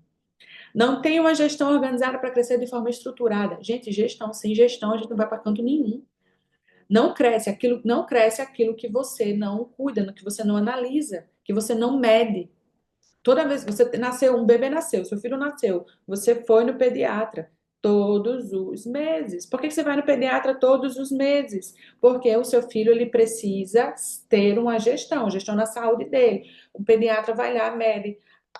Não tem uma gestão organizada para crescer de forma estruturada. Gente, gestão, sem gestão, a gente não vai para canto nenhum. Não cresce aquilo que você não cuida, que você não analisa, que você não mede. Toda vez que você nasceu, um bebê nasceu, seu filho nasceu, você foi no pediatra todos os meses. Por que você vai no pediatra todos os meses? Porque o seu filho ele precisa ter uma gestão na saúde dele. O pediatra vai lá, mede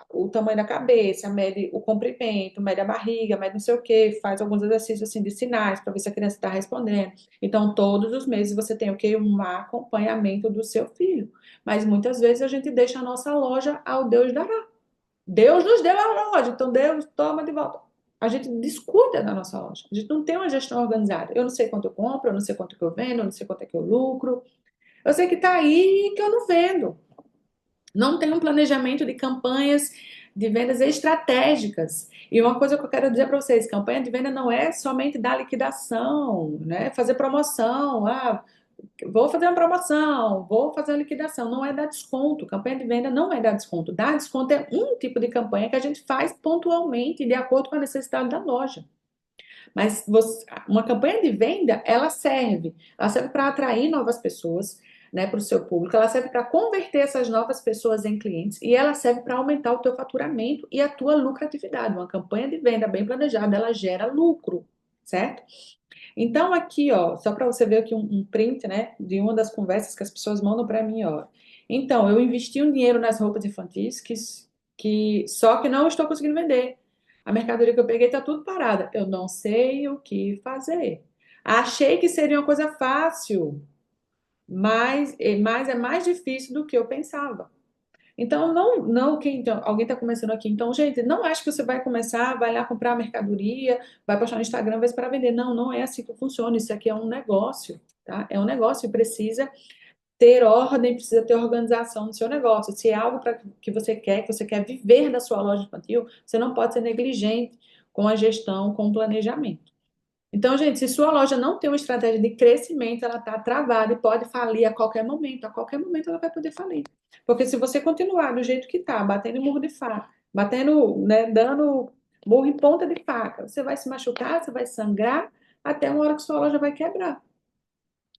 o tamanho da cabeça, mede o comprimento, mede a barriga, mede não sei o quê, faz alguns exercícios assim de sinais para ver se a criança está respondendo. Então, todos os meses você tem o quê? Um acompanhamento do seu filho. Mas muitas vezes a gente deixa a nossa loja ao Deus dará. Deus nos deu a loja, então Deus toma de volta. A gente descuida da nossa loja. A gente não tem uma gestão organizada. Eu não sei quanto eu compro, eu não sei quanto que eu vendo, eu não sei quanto é que eu lucro. Eu sei que está aí e que eu não vendo. Não tem um planejamento de campanhas de vendas estratégicas. E uma coisa que eu quero dizer para vocês, campanha de venda não é somente dar liquidação, né? Fazer promoção, vou fazer uma promoção, vou fazer uma liquidação, não é dar desconto. Campanha de venda não é dar desconto. Dar desconto é um tipo de campanha que a gente faz pontualmente, de acordo com a necessidade da loja. Mas uma campanha de venda, ela serve para atrair novas pessoas, né, para o seu público, ela serve para converter essas novas pessoas em clientes e ela serve para aumentar o teu faturamento e a tua lucratividade. Uma campanha de venda bem planejada, ela gera lucro, certo? Então aqui, ó, só para você ver aqui um print, né, de uma das conversas que as pessoas mandam para mim, ó. Então, eu investi um dinheiro nas roupas infantis que só que não estou conseguindo vender. A mercadoria que eu peguei está tudo parada. Eu não sei o que fazer. Achei que seria uma coisa fácil, mas é mais difícil do que eu pensava. Então, então, alguém está começando aqui. Então, gente, não acho que você vai começar, vai lá comprar a mercadoria, vai postar no Instagram, vai esperar vender. Não, não é assim que funciona. Isso aqui é um negócio, tá? É um negócio e precisa ter ordem, precisa ter organização no seu negócio. Se é algo que você quer viver da sua loja infantil, você não pode ser negligente com a gestão, com o planejamento. Então, gente, se sua loja não tem uma estratégia de crescimento, ela está travada e pode falir a qualquer momento. A qualquer momento ela vai poder falir. Porque se você continuar do jeito que está, batendo em murro de faca, batendo, né, dando murro em ponta de faca, você vai se machucar, você vai sangrar, até uma hora que sua loja vai quebrar,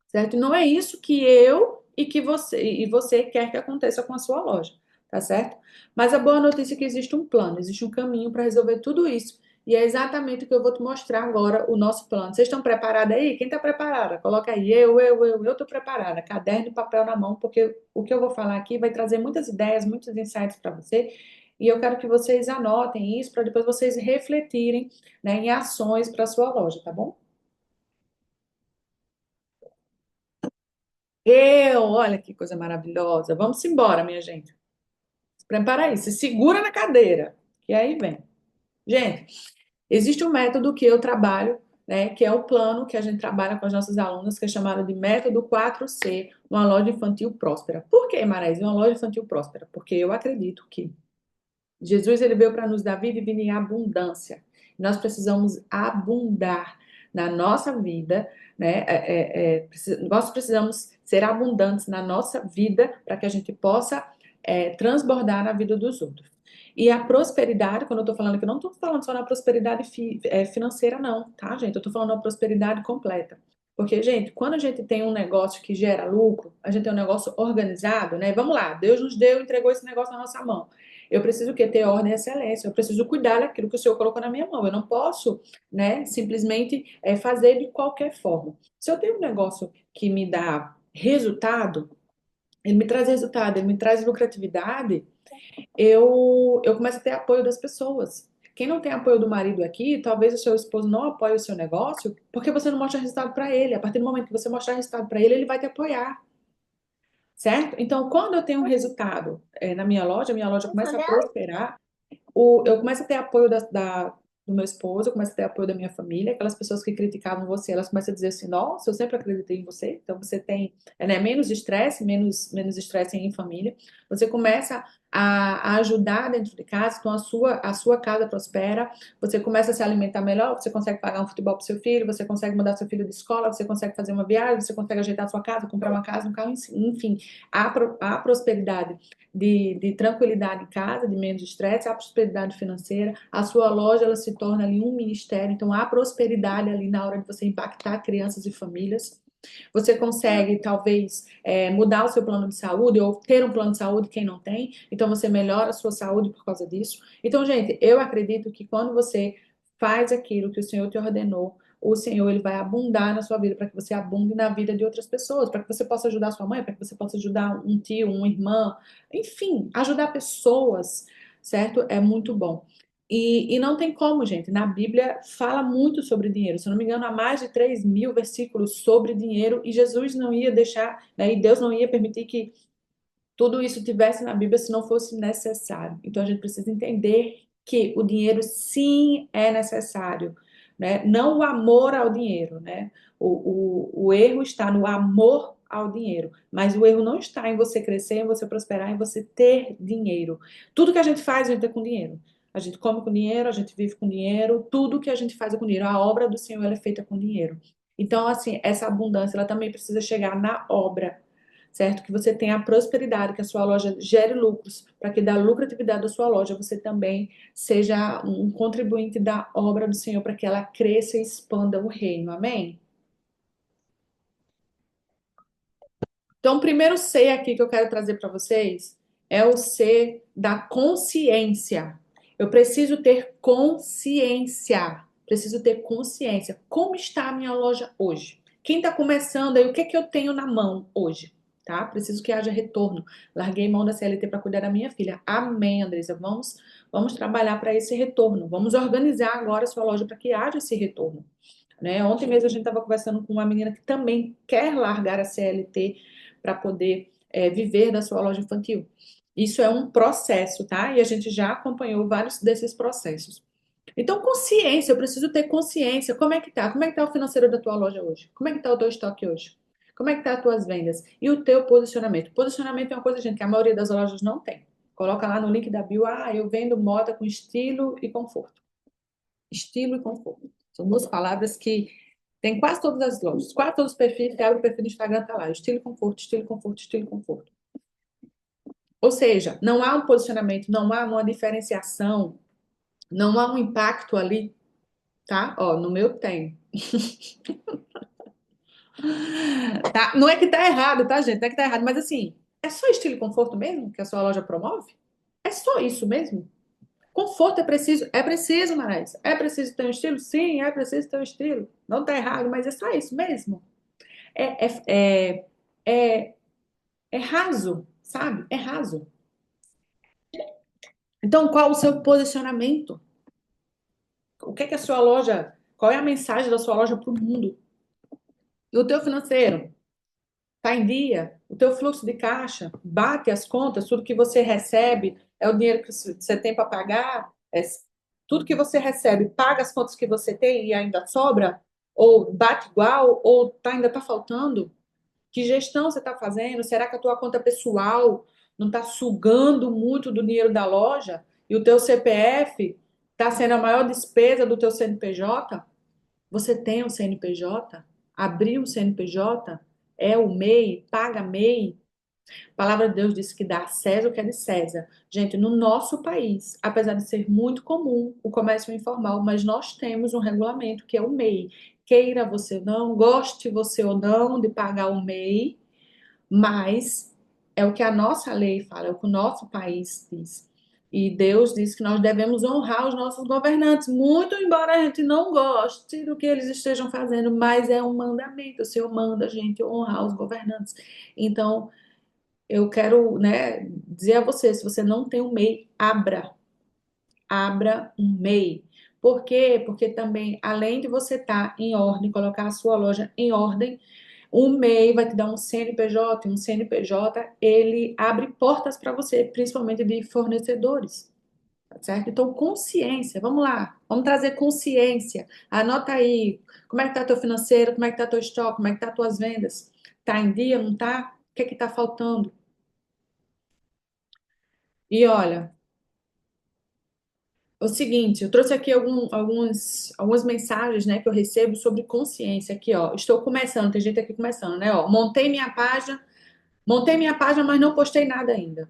certo? Não é isso que eu e você quer que aconteça com a sua loja, tá certo? Mas a boa notícia é que existe um plano, existe um caminho para resolver tudo isso. E é exatamente o que eu vou te mostrar agora, o nosso plano. Vocês estão preparados aí? Quem está preparada? Coloca aí, eu estou preparada. Caderno e papel na mão, porque o que eu vou falar aqui vai trazer muitas ideias, muitos insights para você. E eu quero que vocês anotem isso para depois vocês refletirem, né, em ações para a sua loja, tá bom? Olha que coisa maravilhosa. Vamos embora, minha gente. Prepara aí, se segura na cadeira, que aí vem. Gente, existe um método que eu trabalho, né, que é o plano que a gente trabalha com as nossas alunas, que é chamado de método 4C, uma loja infantil próspera. Por que, Maraísa, uma loja infantil próspera? Porque eu acredito que Jesus ele veio para nos dar vida e vida em abundância. Nós precisamos abundar na nossa vida, né? Nós precisamos ser abundantes na nossa vida para que a gente possa transbordar na vida dos outros. E a prosperidade, quando eu estou falando aqui, eu não estou falando só na prosperidade financeira, não, tá, gente? Eu estou falando na prosperidade completa. Porque, gente, quando a gente tem um negócio que gera lucro, a gente tem um negócio organizado, né? Vamos lá, Deus nos deu, entregou esse negócio na nossa mão. Eu preciso o quê? Ter ordem e excelência. Eu preciso cuidar daquilo que o Senhor colocou na minha mão. Eu não posso, né, simplesmente fazer de qualquer forma. Se eu tenho um negócio que me dá resultado, ele me traz lucratividade, eu começo a ter apoio das pessoas. Quem não tem apoio do marido aqui, talvez o seu esposo não apoie o seu negócio, porque você não mostra resultado para ele. A partir do momento que você mostrar resultado para ele, ele vai te apoiar. Certo? Então, quando eu tenho um resultado na minha loja começa a prosperar, eu começo a ter apoio do meu esposo, eu começo a ter apoio da minha família, aquelas pessoas que criticavam você, elas começam a dizer assim, nossa, eu sempre acreditei em você, então você tem, né, menos estresse em família, você começa a ajudar dentro de casa, então a sua casa prospera, você começa a se alimentar melhor, você consegue pagar um futebol para o seu filho, você consegue mudar seu filho de escola, você consegue fazer uma viagem, você consegue ajeitar a sua casa, comprar uma casa, um carro, enfim, a prosperidade de tranquilidade em casa, de menos estresse, a prosperidade financeira, a sua loja ela se torna ali um ministério, então há prosperidade ali na hora de você impactar crianças e famílias. Você consegue, talvez, mudar o seu plano de saúde ou ter um plano de saúde quem não tem. Então, você melhora a sua saúde por causa disso. Então, gente, eu acredito que quando você faz aquilo que o Senhor te ordenou, o Senhor ele vai abundar na sua vida para que você abunde na vida de outras pessoas, para que você possa ajudar sua mãe, para que você possa ajudar um tio, uma irmã, enfim, ajudar pessoas, certo? É muito bom. E não tem como, gente. Na Bíblia fala muito sobre dinheiro. Se eu não me engano, há mais de 3.000 versículos sobre dinheiro. E Jesus não ia deixar, né, e Deus não ia permitir que tudo isso tivesse na Bíblia se não fosse necessário. Então a gente precisa entender que o dinheiro sim é necessário, né? Não o amor ao dinheiro, né? O erro está no amor ao dinheiro, mas o erro não está em você crescer, em você prosperar, em você ter dinheiro. Tudo que a gente faz, a gente é com dinheiro. A gente come com dinheiro, a gente vive com dinheiro, tudo que a gente faz é com dinheiro. A obra do Senhor ela é feita com dinheiro. Então, assim, essa abundância, ela também precisa chegar na obra, certo? Que você tenha a prosperidade, que a sua loja gere lucros, para que da lucratividade da sua loja você também seja um contribuinte da obra do Senhor, para que ela cresça e expanda o reino. Amém? Então, o primeiro C aqui que eu quero trazer para vocês é o C da consciência. Eu preciso ter consciência. Preciso ter consciência. Como está a minha loja hoje? Quem está começando aí, o que é que eu tenho na mão hoje? Tá? Preciso que haja retorno. Larguei mão da CLT para cuidar da minha filha. Amém, Andresa. Vamos trabalhar para esse retorno. Vamos organizar agora a sua loja para que haja esse retorno. Né? Ontem mesmo a gente estava conversando com uma menina que também quer largar a CLT para poder viver da sua loja infantil. Isso é um processo, tá? E a gente já acompanhou vários desses processos. Então, consciência, eu preciso ter consciência. Como é que tá? Como é que tá o financeiro da tua loja hoje? Como é que tá o teu estoque hoje? Como é que tá as tuas vendas? E o teu posicionamento? Posicionamento é uma coisa, gente, que a maioria das lojas não tem. Coloca lá no link da bio, eu vendo moda com estilo e conforto. Estilo e conforto. São duas palavras que tem quase todas as lojas, quase todos os perfis, que abre o perfil do Instagram, tá lá, estilo e conforto, estilo e conforto, estilo e conforto. Ou seja, não há um posicionamento, não há uma diferenciação, não há um impacto ali, tá? Ó, no meu tem. Tá? Não é que tá errado, tá, gente? Não é que tá errado, mas assim, é só estilo e conforto mesmo que a sua loja promove? É só isso mesmo? Conforto é preciso, Marais. É preciso ter um estilo? Sim, é preciso ter um estilo. Não tá errado, mas é só isso mesmo. É, é, é, é, é raso, sabe? É raso. Então, qual o seu posicionamento? O que é que a sua loja, qual é a mensagem da sua loja para o mundo? E o teu financeiro está em dia? O teu fluxo de caixa bate as contas? Tudo que você recebe é o dinheiro que você tem para pagar? Tudo que você recebe paga as contas que você tem e ainda sobra? Ou bate igual? Ou ainda está faltando? Que gestão você está fazendo? Será que a tua conta pessoal não está sugando muito do dinheiro da loja? E o teu CPF está sendo a maior despesa do teu CNPJ? Você tem um CNPJ? Abriu um CNPJ? É o MEI? Paga MEI? A palavra de Deus diz que dá a César o que é de César. Gente, no nosso país, apesar de ser muito comum o comércio informal, mas nós temos um regulamento que é o MEI. Queira você ou não, goste você ou não de pagar o MEI, mas é o que a nossa lei fala, é o que o nosso país diz. E Deus diz que nós devemos honrar os nossos governantes, muito embora a gente não goste do que eles estejam fazendo, mas é um mandamento, o Senhor manda a gente honrar os governantes. Então, eu quero, né, dizer a você, se você não tem um MEI, abra um MEI. Por quê? Porque também, além de você estar em ordem, colocar a sua loja em ordem, o MEI vai te dar um CNPJ, e um CNPJ, ele abre portas para você, principalmente de fornecedores, tá certo? Então, consciência, vamos lá, vamos trazer consciência. Anota aí, como é que tá teu financeiro, como é que tá teu estoque, como é que tá tuas vendas? Tá em dia, não tá? O que é que tá faltando? E olha, é o seguinte, eu trouxe aqui algumas mensagens, né, que eu recebo sobre consciência. Aqui, ó, estou começando, tem gente aqui começando, né? Ó, montei minha página, mas não postei nada ainda.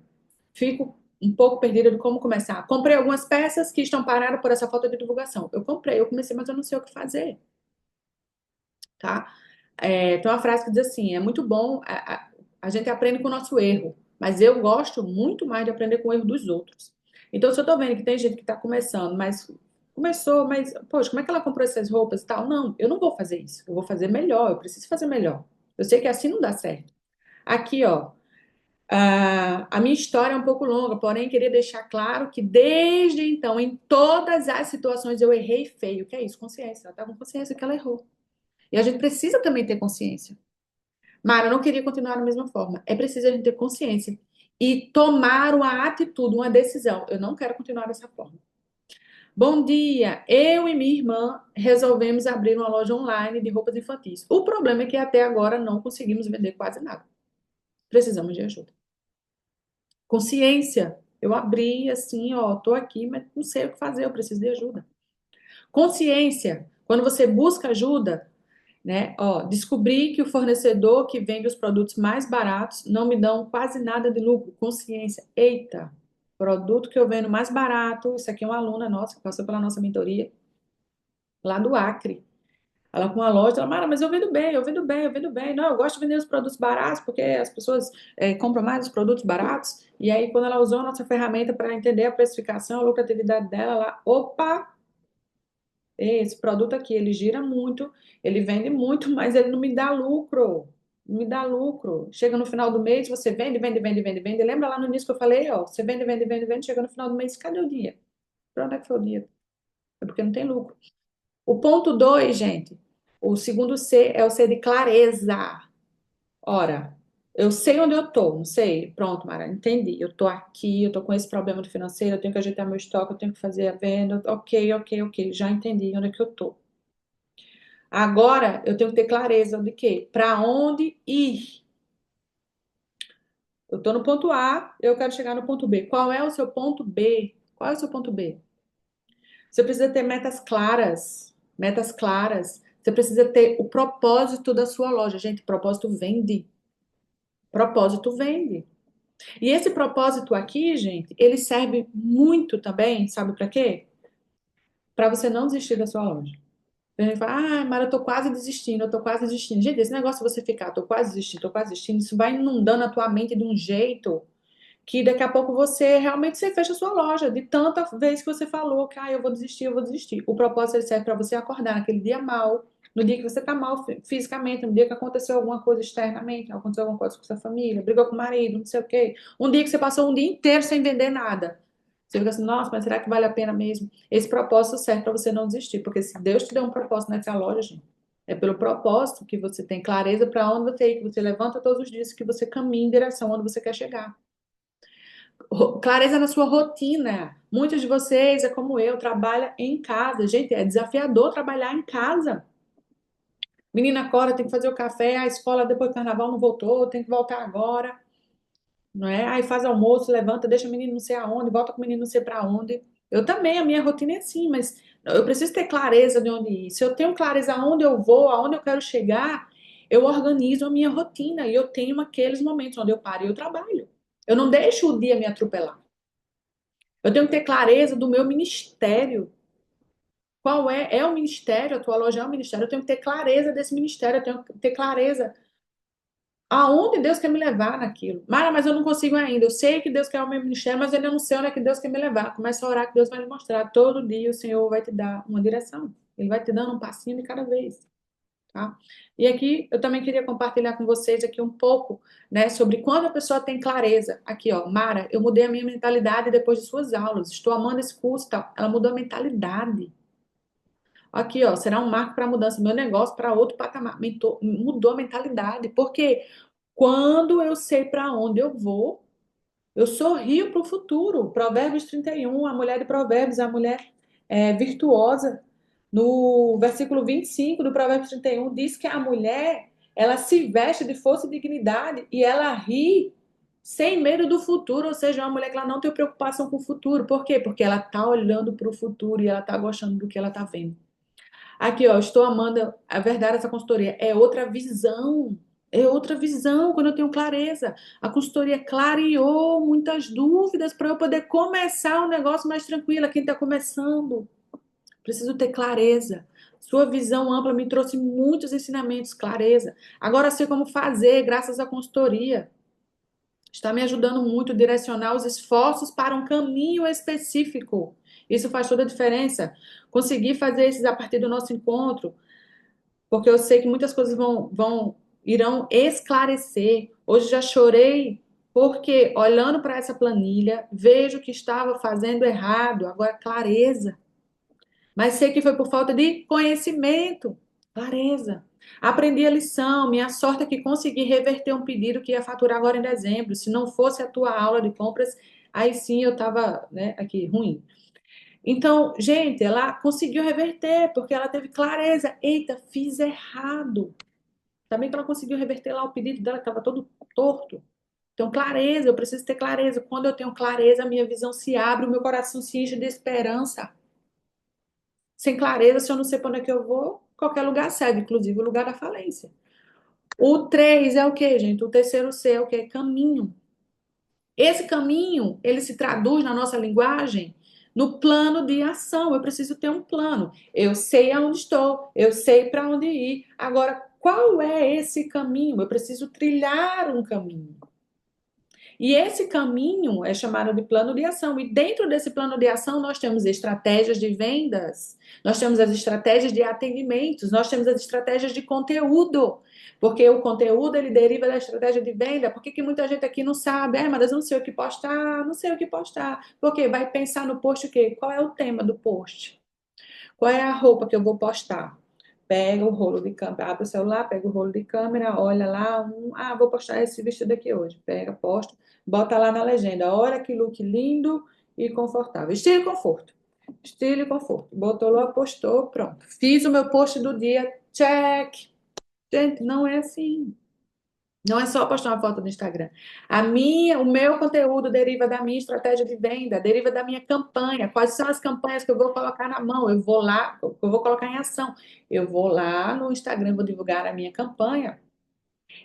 Fico um pouco perdida de como começar. Comprei algumas peças que estão paradas por essa falta de divulgação. Eu comprei, eu comecei, mas eu não sei o que fazer, tá? Tem uma frase que diz assim: é muito bom, a gente aprende com o nosso erro, mas eu gosto muito mais de aprender com o erro dos outros. Então, se eu tô vendo que tem gente que tá começando, mas começou, mas, poxa, como é que ela comprou essas roupas e tal? Não, eu não vou fazer isso. Eu vou fazer melhor, eu preciso fazer melhor. Eu sei que assim não dá certo. Aqui, ó. A minha história é um pouco longa, porém queria deixar claro que desde então, em todas as situações, eu errei feio. O que é isso? Consciência. Ela tá com consciência que ela errou. E a gente precisa também ter consciência. Mara, eu não queria continuar da mesma forma. É preciso a gente ter consciência e tomar uma atitude, uma decisão. Eu não quero continuar dessa forma. Bom dia! Eu e minha irmã resolvemos abrir uma loja online de roupas infantis. O problema é que até agora não conseguimos vender quase nada. Precisamos de ajuda. Consciência. Eu abri assim, ó, tô aqui, mas não sei o que fazer, eu preciso de ajuda. Consciência. Quando você busca ajuda, né? Ó, descobri que o fornecedor que vende os produtos mais baratos não me dão quase nada de lucro. Consciência. Eita, produto que eu vendo mais barato. Isso aqui é uma aluna nossa que passou pela nossa mentoria, lá do Acre. Ela com uma loja, ela, Mara, mas eu vendo bem, eu vendo bem, eu vendo bem. Não, eu gosto de vender os produtos baratos, porque as pessoas compram mais os produtos baratos. E aí, quando ela usou a nossa ferramenta para entender a precificação, a lucratividade dela, ela, opa, esse produto aqui, ele gira muito, ele vende muito, mas ele não me dá lucro. Não me dá lucro. Chega no final do mês, você vende, vende, vende, vende, vende. Lembra lá no início que eu falei, ó, você vende, vende, vende, vende, chega no final do mês, cadê o dia? Para onde é que foi o dia? É porque não tem lucro. O ponto 2, gente, o segundo C é o C de clareza. Ora, eu sei onde eu tô, não sei. Pronto, Mara, entendi. Eu tô aqui, eu tô com esse problema de financeiro, eu tenho que ajeitar meu estoque, eu tenho que fazer a venda. Ok, ok, ok. Já entendi onde é que eu tô. Agora eu tenho que ter clareza de quê? Para onde ir? Eu tô no ponto A, eu quero chegar no ponto B. Qual é o seu ponto B? Qual é o seu ponto B? Você precisa ter metas claras. Metas claras. Você precisa ter o propósito da sua loja. Gente, propósito vende. Propósito vende. E esse propósito aqui, gente, ele serve muito também, sabe para quê? Para você não desistir da sua loja. A gente fala, ah, Mara, eu tô quase desistindo, eu tô quase desistindo. Gente, esse negócio de você ficar, tô quase desistindo, isso vai inundando a tua mente de um jeito que daqui a pouco você realmente você fecha a sua loja, de tanta vez que você falou que, ah, eu vou desistir, eu vou desistir. O propósito ele serve para você acordar naquele dia mal, no dia que você tá mal fisicamente, no dia que aconteceu alguma coisa externamente, aconteceu alguma coisa com sua família, brigou com o marido, não sei o quê. Um dia que você passou um dia inteiro sem vender nada. Você fica assim, nossa, mas será que vale a pena mesmo? Esse propósito serve para você não desistir, porque se Deus te deu um propósito nessa loja, gente, é pelo propósito que você tem clareza para onde você ir, que você levanta todos os dias, que você caminha em direção onde você quer chegar. Clareza na sua rotina. Muitos de vocês, é como eu, trabalha em casa. Gente, é desafiador trabalhar em casa. Menina acorda, tem que fazer o café, a escola depois do carnaval não voltou, tem que voltar agora, não é? Aí faz almoço, levanta, deixa o menino não sei aonde, volta com o menino não sei para onde. Eu também, a minha rotina é assim, mas eu preciso ter clareza de onde ir. Se eu tenho clareza aonde eu vou, aonde eu quero chegar, eu organizo a minha rotina e eu tenho aqueles momentos onde eu paro e eu trabalho. Eu não deixo o dia me atropelar. Eu tenho que ter clareza do meu ministério. Qual é? É o ministério, a tua loja é o ministério. Eu tenho que ter clareza desse ministério, eu tenho que ter clareza aonde Deus quer me levar naquilo. Mara, mas eu não consigo ainda. Eu sei que Deus quer o meu ministério, mas eu ainda não sei onde é que Deus quer me levar. Começa a orar que Deus vai me mostrar. Todo dia o Senhor vai te dar uma direção. Ele vai te dando um passinho de cada vez. Tá? E aqui eu também queria compartilhar com vocês aqui um pouco, né, sobre quando a pessoa tem clareza. Aqui, ó, Mara, eu mudei a minha mentalidade depois de suas aulas. Estou amando esse curso, e tal. Ela mudou a mentalidade. Aqui, ó, será um marco para a mudança meu negócio para outro patamar. Mudou a mentalidade. Porque quando eu sei para onde eu vou, eu sorrio para o futuro. Provérbios 31, a mulher de Provérbios, a mulher virtuosa. No versículo 25 do Provérbios 31, diz que a mulher, ela se veste de força e dignidade e ela ri. sem medo do futuro, ou seja, uma mulher que ela não tem preocupação com o futuro. Por quê? Porque ela tá olhando para o futuro e ela tá gostando do que ela tá vendo. Aqui, ó, estou amando a verdade dessa consultoria. É outra visão. É outra visão quando eu tenho clareza. A consultoria clareou muitas dúvidas para eu poder começar o negócio mais tranquila. Quem está começando, preciso ter clareza. Sua visão ampla me trouxe muitos ensinamentos, clareza. Agora sei como fazer, graças à consultoria. Está me ajudando muito a direcionar os esforços para um caminho específico. Isso faz toda a diferença. Conseguir fazer esses a partir do nosso encontro, porque eu sei que muitas coisas irão esclarecer. Hoje já chorei porque olhando para essa planilha, vejo que estava fazendo errado, agora clareza. Mas sei que foi por falta de conhecimento, clareza. Aprendi a lição, minha sorte é que consegui reverter um pedido que ia faturar agora em dezembro. Se não fosse a tua aula de compras, aí sim eu estava, né, aqui ruim. Então, gente, ela conseguiu reverter, porque ela teve clareza. Eita, fiz errado. Também que ela conseguiu reverter lá o pedido dela, que estava todo torto. Então, clareza, eu preciso ter clareza. Quando eu tenho clareza, a minha visão se abre, o meu coração se enche de esperança. Sem clareza, se eu não sei para onde é que eu vou, qualquer lugar serve, inclusive o lugar da falência. O 3 é o quê, gente? O terceiro C é o quê? Caminho. Esse caminho, ele se traduz na nossa linguagem no plano de ação. Eu preciso ter um plano. Eu sei aonde estou, eu sei para onde ir. Agora, qual é esse caminho? Eu preciso trilhar um caminho. E esse caminho é chamado de plano de ação. E dentro desse plano de ação, nós temos estratégias de vendas, nós temos as estratégias de atendimentos, nós temos as estratégias de conteúdo. Porque o conteúdo ele deriva da estratégia de venda. Por que, que muita gente aqui não sabe? Mas eu não sei o que postar, não sei o que postar. Porque vai pensar no post o quê? Qual é o tema do post? Qual é a roupa que eu vou postar? Pega o rolo de câmera, abre o celular, pega o rolo de câmera, olha lá, vou postar esse vestido aqui hoje. Pega, posta, bota lá na legenda. Olha que look lindo e confortável. Estilo e conforto. Estilo e conforto. Botou lá, postou, pronto. Fiz o meu post do dia, check. Gente, não é assim. Não é só postar uma foto no Instagram. O meu conteúdo deriva da minha estratégia de venda, deriva da minha campanha. Quais são as campanhas que eu vou colocar na mão? Eu vou lá, eu vou colocar em ação. Eu vou lá no Instagram, vou divulgar a minha campanha.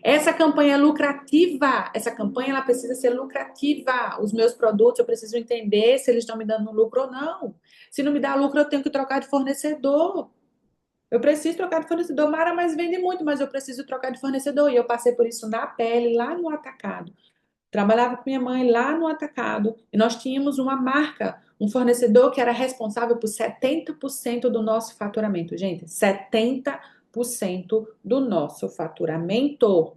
Essa campanha é lucrativa. Essa campanha ela precisa ser lucrativa. Os meus produtos eu preciso entender se eles estão me dando lucro ou não. Se não me dá lucro, eu tenho que trocar de fornecedor. Eu preciso trocar de fornecedor. Mara, mas vende muito, mas eu preciso trocar de fornecedor. E eu passei por isso na pele, lá no atacado. Trabalhava com minha mãe lá no atacado. E nós tínhamos uma marca, um fornecedor que era responsável por 70% do nosso faturamento. Gente, 70% do nosso faturamento.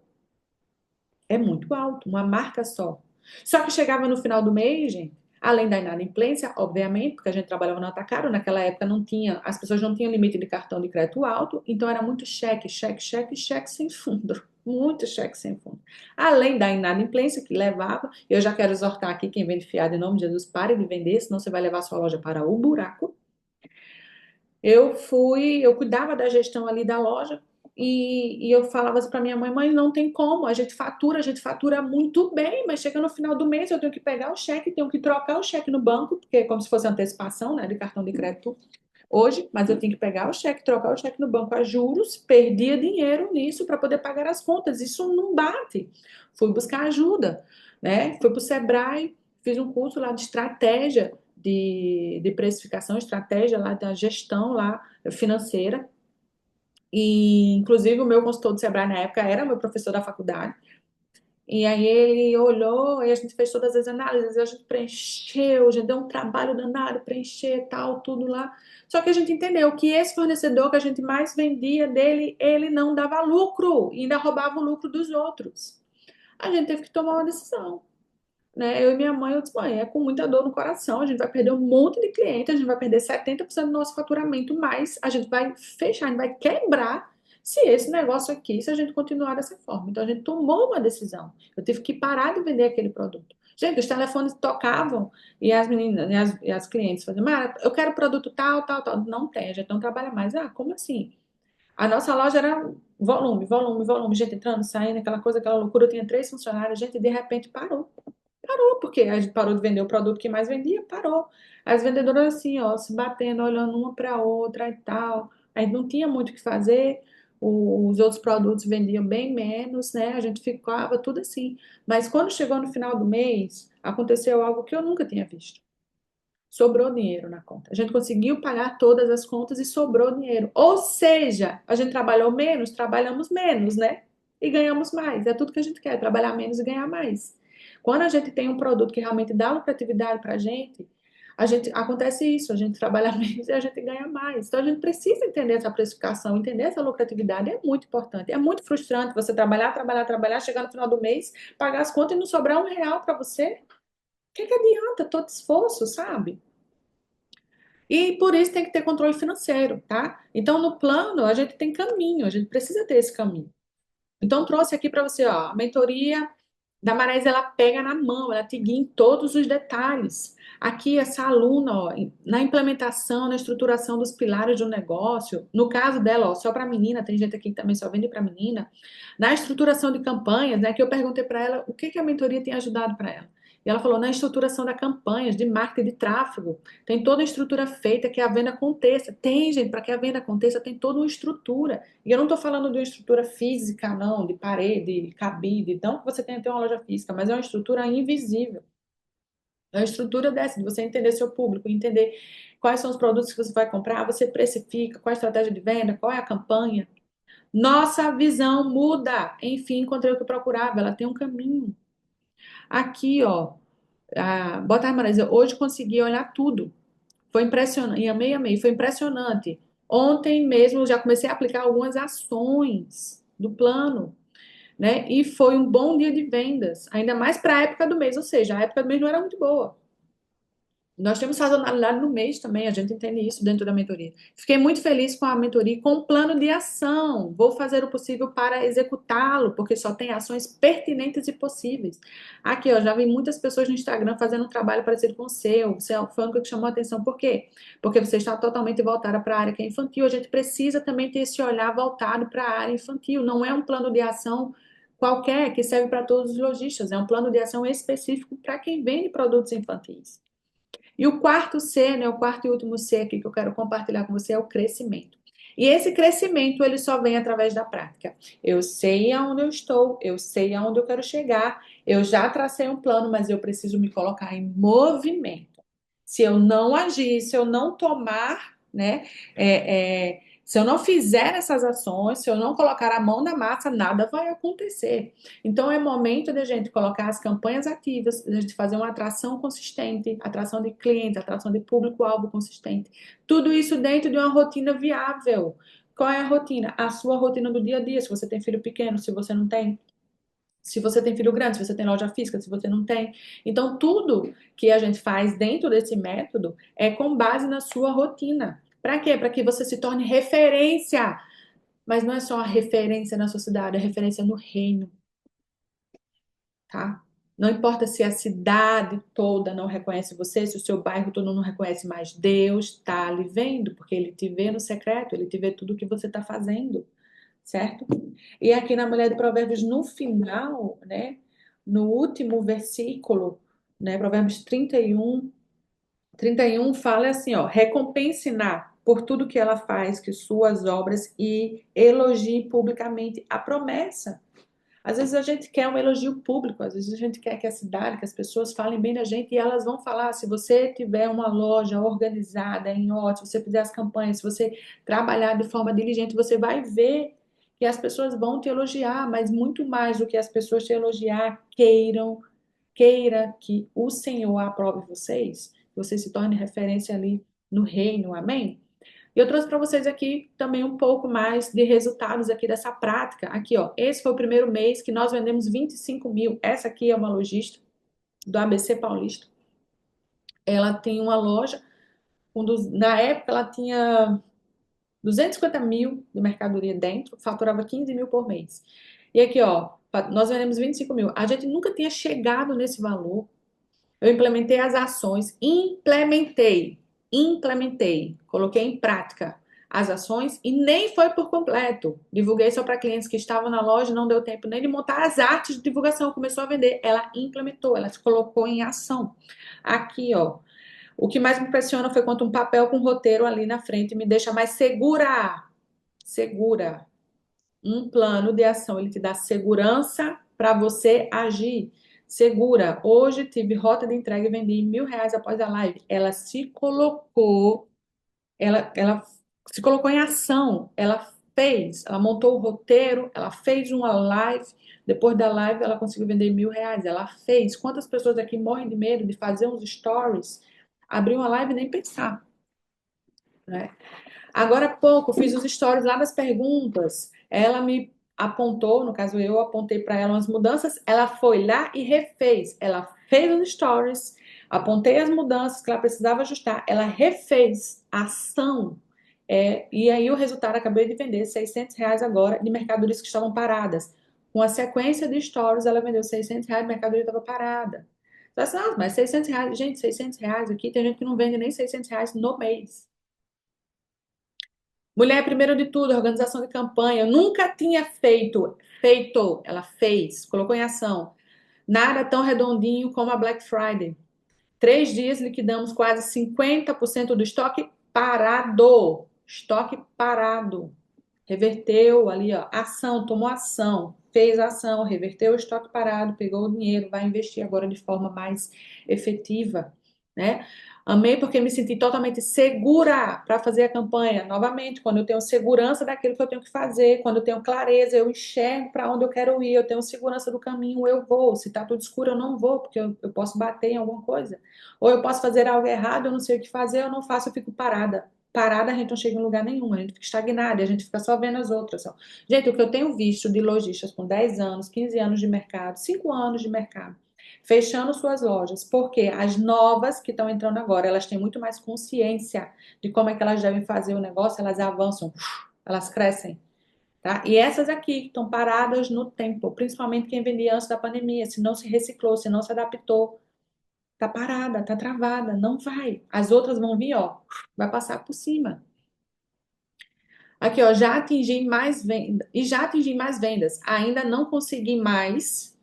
É muito alto, uma marca só. Só que chegava no final do mês, gente, além da inadimplência, obviamente, porque a gente trabalhava no atacado, naquela época não tinha, as pessoas não tinham limite de cartão de crédito alto, então era muito cheque, cheque, cheque, cheque sem fundo. Muito cheque sem fundo. Além da inadimplência que levava, eu já quero exortar aqui quem vende fiado em nome de Jesus, pare de vender, senão você vai levar sua loja para o buraco. Eu cuidava da gestão ali da loja e eu falava assim para minha mãe, mãe, não tem como, a gente fatura muito bem, mas chega no final do mês eu tenho que pegar o cheque, tenho que trocar o cheque no banco, porque é como se fosse antecipação, né, de cartão de crédito hoje, mas eu tenho que pegar o cheque, trocar o cheque no banco a juros, perdia dinheiro nisso para poder pagar as contas, isso não bate. Fui buscar ajuda, né? Fui para o Sebrae, fiz um curso lá de estratégia de precificação, estratégia lá da gestão lá financeira. E, inclusive, o meu consultor do Sebrae na época era meu professor da faculdade. E aí ele olhou e a gente fez todas as análises, a gente preencheu, a gente deu um trabalho danado, preencher tal, tudo lá. Só que a gente entendeu que esse fornecedor que a gente mais vendia dele, ele não dava lucro, e ainda roubava o lucro dos outros. A gente teve que tomar uma decisão, né? Eu e minha mãe, eu disse, mãe, é com muita dor no coração, a gente vai perder um monte de cliente, a gente vai perder 70% do nosso faturamento, mas a gente vai fechar, a gente vai quebrar se esse negócio aqui, se a gente continuar dessa forma. Então a gente tomou uma decisão. Eu tive que parar de vender aquele produto. Gente, os telefones tocavam e as meninas, e as clientes faziam, Mara, eu quero produto tal, tal, tal. Não tem, a gente não trabalha mais. Ah, como assim? A nossa loja era volume, volume, volume, gente entrando, saindo, aquela coisa, aquela loucura. Eu tinha 3 funcionários, a gente de repente parou. Parou, porque a gente parou de vender o produto que mais vendia, parou. As vendedoras assim, ó, se batendo, olhando uma para outra e tal. A gente não tinha muito o que fazer, os outros produtos vendiam bem menos, né? A gente ficava tudo assim. Mas quando chegou no final do mês, aconteceu algo que eu nunca tinha visto. Sobrou dinheiro na conta. A gente conseguiu pagar todas as contas e sobrou dinheiro. Ou seja, a gente trabalhou menos, trabalhamos menos, né? E ganhamos mais. É tudo que a gente quer, trabalhar menos e ganhar mais. Quando a gente tem um produto que realmente dá lucratividade para a gente acontece isso, a gente trabalha menos e a gente ganha mais. Então a gente precisa entender essa precificação, entender essa lucratividade é muito importante. É muito frustrante você trabalhar, trabalhar, trabalhar, chegar no final do mês, pagar as contas e não sobrar R$ 1 para você. O que adianta todo esforço, sabe? E por isso tem que ter controle financeiro, tá? Então, no plano, a gente tem caminho, a gente precisa ter esse caminho. Então, trouxe aqui para você, ó, a mentoria da Marés, ela pega na mão, ela te guia em todos os detalhes. Aqui, essa aluna, ó, na implementação, na estruturação dos pilares de um negócio, no caso dela, ó, só para menina, tem gente aqui que também só vende para menina, na estruturação de campanhas, né, que eu perguntei para ela o que que a mentoria tem ajudado para ela. E ela falou na estruturação da campanhas, de marketing, de tráfego. Tem toda a estrutura feita que a venda aconteça. Tem, gente, para que a venda aconteça, tem toda uma estrutura. E eu não estou falando de uma estrutura física, não, de parede, cabide, não que você tenha que ter uma loja física, mas é uma estrutura invisível. É uma estrutura dessa, de você entender seu público, entender quais são os produtos que você vai comprar, você precifica, qual é a estratégia de venda, qual é a campanha. Nossa visão muda. Enfim, encontrei o que eu procurava, ela tem um caminho. Aqui, ó, bota a Maria, hoje consegui olhar tudo. Foi impressionante, e amei, amei, foi impressionante. Ontem mesmo eu já comecei a aplicar algumas ações do plano, né? E foi um bom dia de vendas, ainda mais para a época do mês, ou seja, a época do mês não era muito boa. Nós temos sazonalidade no mês também, a gente entende isso dentro da mentoria. Fiquei muito feliz com a mentoria e com o plano de ação. Vou fazer o possível para executá-lo, porque só tem ações pertinentes e possíveis. Aqui, ó, já vi muitas pessoas no Instagram fazendo um trabalho parecido com o seu. Você foi o único que chamou a atenção. Por quê? Porque você está totalmente voltada para a área que é infantil. A gente precisa também ter esse olhar voltado para a área infantil. Não é um plano de ação qualquer que serve para todos os lojistas. É um plano de ação específico para quem vende produtos infantis. E o quarto C, né, o quarto e último C aqui que eu quero compartilhar com você é o crescimento. E esse crescimento, ele só vem através da prática. Eu sei aonde eu estou, eu sei aonde eu quero chegar, eu já tracei um plano, mas eu preciso me colocar em movimento. Se eu não agir, se eu não tomar, né, se eu não fizer essas ações, se eu não colocar a mão na massa, nada vai acontecer. Então é momento de a gente colocar as campanhas ativas, de a gente fazer uma atração consistente, atração de clientes, atração de público-alvo consistente. Tudo isso dentro de uma rotina viável. Qual é a rotina? A sua rotina do dia a dia. Se você tem filho pequeno, se você não tem. Se você tem filho grande, se você tem loja física, se você não tem. Então, tudo que a gente faz dentro desse método é com base na sua rotina. Para quê? Para que você se torne referência. Mas não é só a referência na sociedade, é referência no reino, tá? Não importa se a cidade toda não reconhece você, se o seu bairro todo não reconhece mais, Deus está lhe vendo, porque Ele te vê no secreto, Ele te vê tudo o que você está fazendo, certo? E aqui na Mulher de Provérbios, no final, né, no último versículo, né, Provérbios 31 fala assim, ó, recompense-na por tudo que ela faz, que suas obras, e elogie publicamente a promessa. Às vezes a gente quer um elogio público, às vezes a gente quer que a cidade, que as pessoas falem bem da gente e elas vão falar. Se você tiver uma loja organizada, em ordem, se você fizer as campanhas, se você trabalhar de forma diligente, você vai ver que as pessoas vão te elogiar, mas muito mais do que as pessoas te elogiar, queira que o Senhor aprove vocês, que você se torne referência ali no reino, amém? E eu trouxe para vocês aqui também um pouco mais de resultados aqui dessa prática. Aqui, ó, esse foi o primeiro mês que nós vendemos 25 mil. Essa aqui é uma lojista do ABC Paulista. Ela tem uma loja, na época ela tinha 250 mil de mercadoria dentro, faturava 15 mil por mês. E aqui, ó, nós vendemos 25 mil. A gente nunca tinha chegado nesse valor. Eu implementei as ações, implementei, coloquei em prática as ações e nem foi por completo. Divulguei só para clientes que estavam na loja, não deu tempo nem de montar as artes de divulgação, começou a vender. Ela implementou, ela se colocou em ação. Aqui, ó. O que mais me impressiona foi quanto um papel com roteiro ali na frente me deixa mais segura. Segura. Um plano de ação, ele te dá segurança para você agir. Segura. Hoje tive rota de entrega e vendi R$ 1.000 após a live. Ela se colocou em ação. Ela montou o roteiro, ela fez uma live. Depois da live, ela conseguiu vender R$ 1.000. Ela fez. Quantas pessoas aqui morrem de medo de fazer uns stories, abrir uma live e nem pensar, né? Agora há pouco, fiz os stories lá das perguntas. Ela me apontou, no caso eu apontei para ela umas mudanças. Ela foi lá e refez. Ela fez os stories, apontei as mudanças que ela precisava ajustar. Ela refez a ação. E aí o resultado, acabei de vender R$ 600 agora de mercadorias que estavam paradas. Com a sequência de stories, ela vendeu R$ 600 de mercadoria que estava parada. Então, assim, "Nossa, mas R$ 600, gente, R$ 600 aqui, tem gente que não vende nem R$ 600 no mês. Mulher, primeiro de tudo, organização de campanha. Eu nunca tinha feito, ela fez, colocou em ação. Nada tão redondinho como a Black Friday. 3 dias liquidamos quase 50% do estoque parado. Estoque parado. Reverteu ali, ó, ação, tomou ação, fez ação, reverteu o estoque parado, pegou o dinheiro, vai investir agora de forma mais efetiva, né? Amei porque me senti totalmente segura para fazer a campanha. Novamente, quando eu tenho segurança daquilo que eu tenho que fazer, quando eu tenho clareza, eu enxergo para onde eu quero ir, eu tenho segurança do caminho, eu vou. Se tá tudo escuro, eu não vou, porque eu posso bater em alguma coisa. Ou eu posso fazer algo errado, eu não sei o que fazer, eu não faço, eu fico parada. Parada, a gente não chega em lugar nenhum, a gente fica estagnada, a gente fica só vendo as outras. Ó. Gente, o que eu tenho visto de lojistas com 10 anos, 15 anos de mercado, 5 anos de mercado, fechando suas lojas, porque as novas que estão entrando agora, elas têm muito mais consciência de como é que elas devem fazer o negócio, elas avançam, elas crescem, tá? E essas aqui que estão paradas no tempo, principalmente quem vendia antes da pandemia, se não se reciclou, se não se adaptou, tá parada, tá travada, não vai. As outras vão vir, ó, vai passar por cima. Aqui, ó, já atingi mais vendas e já atingi mais vendas. Ainda não consegui mais,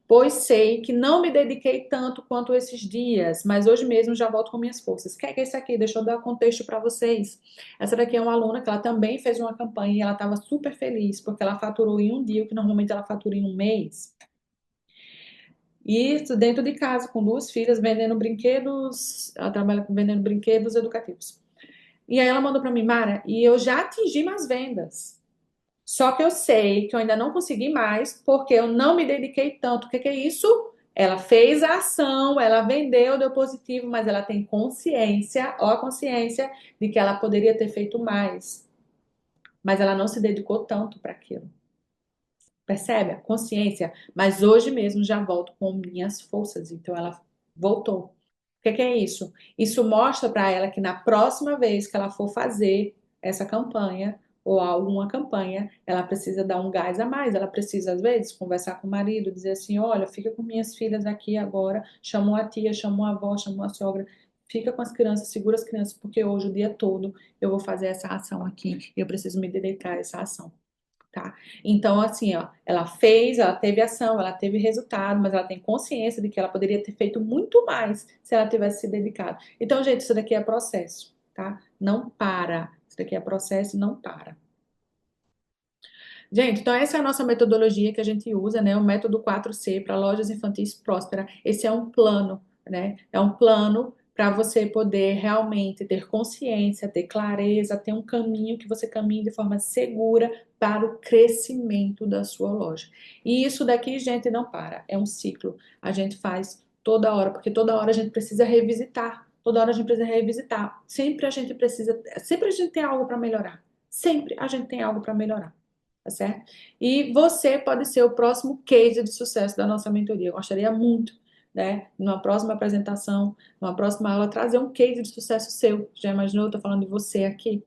pois sei que não me dediquei tanto quanto esses dias, mas hoje mesmo já volto com minhas forças. O que é esse aqui? Deixa eu dar contexto para vocês. Essa daqui é uma aluna que ela também fez uma campanha e ela estava super feliz porque ela faturou em um dia, o que normalmente ela fatura em um mês. E isso dentro de casa, com 2 filhas, vendendo brinquedos. Ela trabalha vendendo brinquedos educativos. E aí ela mandou para mim, Mara, e eu já atingi mais vendas. Só que eu sei que eu ainda não consegui mais porque eu não me dediquei tanto. O que que é isso? Ela fez a ação, ela vendeu, deu positivo, mas ela tem consciência, ó, a consciência de que ela poderia ter feito mais. Mas ela não se dedicou tanto para aquilo. Percebe? A consciência. Mas hoje mesmo já volto com minhas forças. Então ela voltou. O que que é isso? Isso mostra para ela que na próxima vez que ela for fazer essa campanha ou alguma campanha, ela precisa dar um gás a mais. Ela precisa, às vezes, conversar com o marido, dizer assim: olha, fica com minhas filhas aqui agora, chamou a tia, chamou a avó, chamou a sogra. Fica com as crianças, segura as crianças, porque hoje, o dia todo, eu vou fazer essa ação aqui. E eu preciso me dedicar a essa ação. Tá? Então, assim, ó, ela fez, ela teve ação, ela teve resultado, mas ela tem consciência de que ela poderia ter feito muito mais se ela tivesse se dedicado. Então, gente, isso daqui é processo, tá? Não para. Isso daqui é processo e não para. Gente, então essa é a nossa metodologia que a gente usa, né? O método 4C para lojas infantis próspera. Esse é um plano, né? É um plano para você poder realmente ter consciência, ter clareza, ter um caminho que você caminhe de forma segura para o crescimento da sua loja. E isso daqui, gente, não para. É um ciclo. A gente faz toda hora, porque toda hora a gente precisa revisitar. Toda hora a gente precisa revisitar. Sempre a gente tem algo para melhorar. Sempre a gente tem algo para melhorar, tá certo? E você pode ser o próximo case de sucesso da nossa mentoria. Eu gostaria muito, né, numa próxima apresentação, numa próxima aula, trazer um case de sucesso seu. Já imaginou? Eu tô falando de você aqui.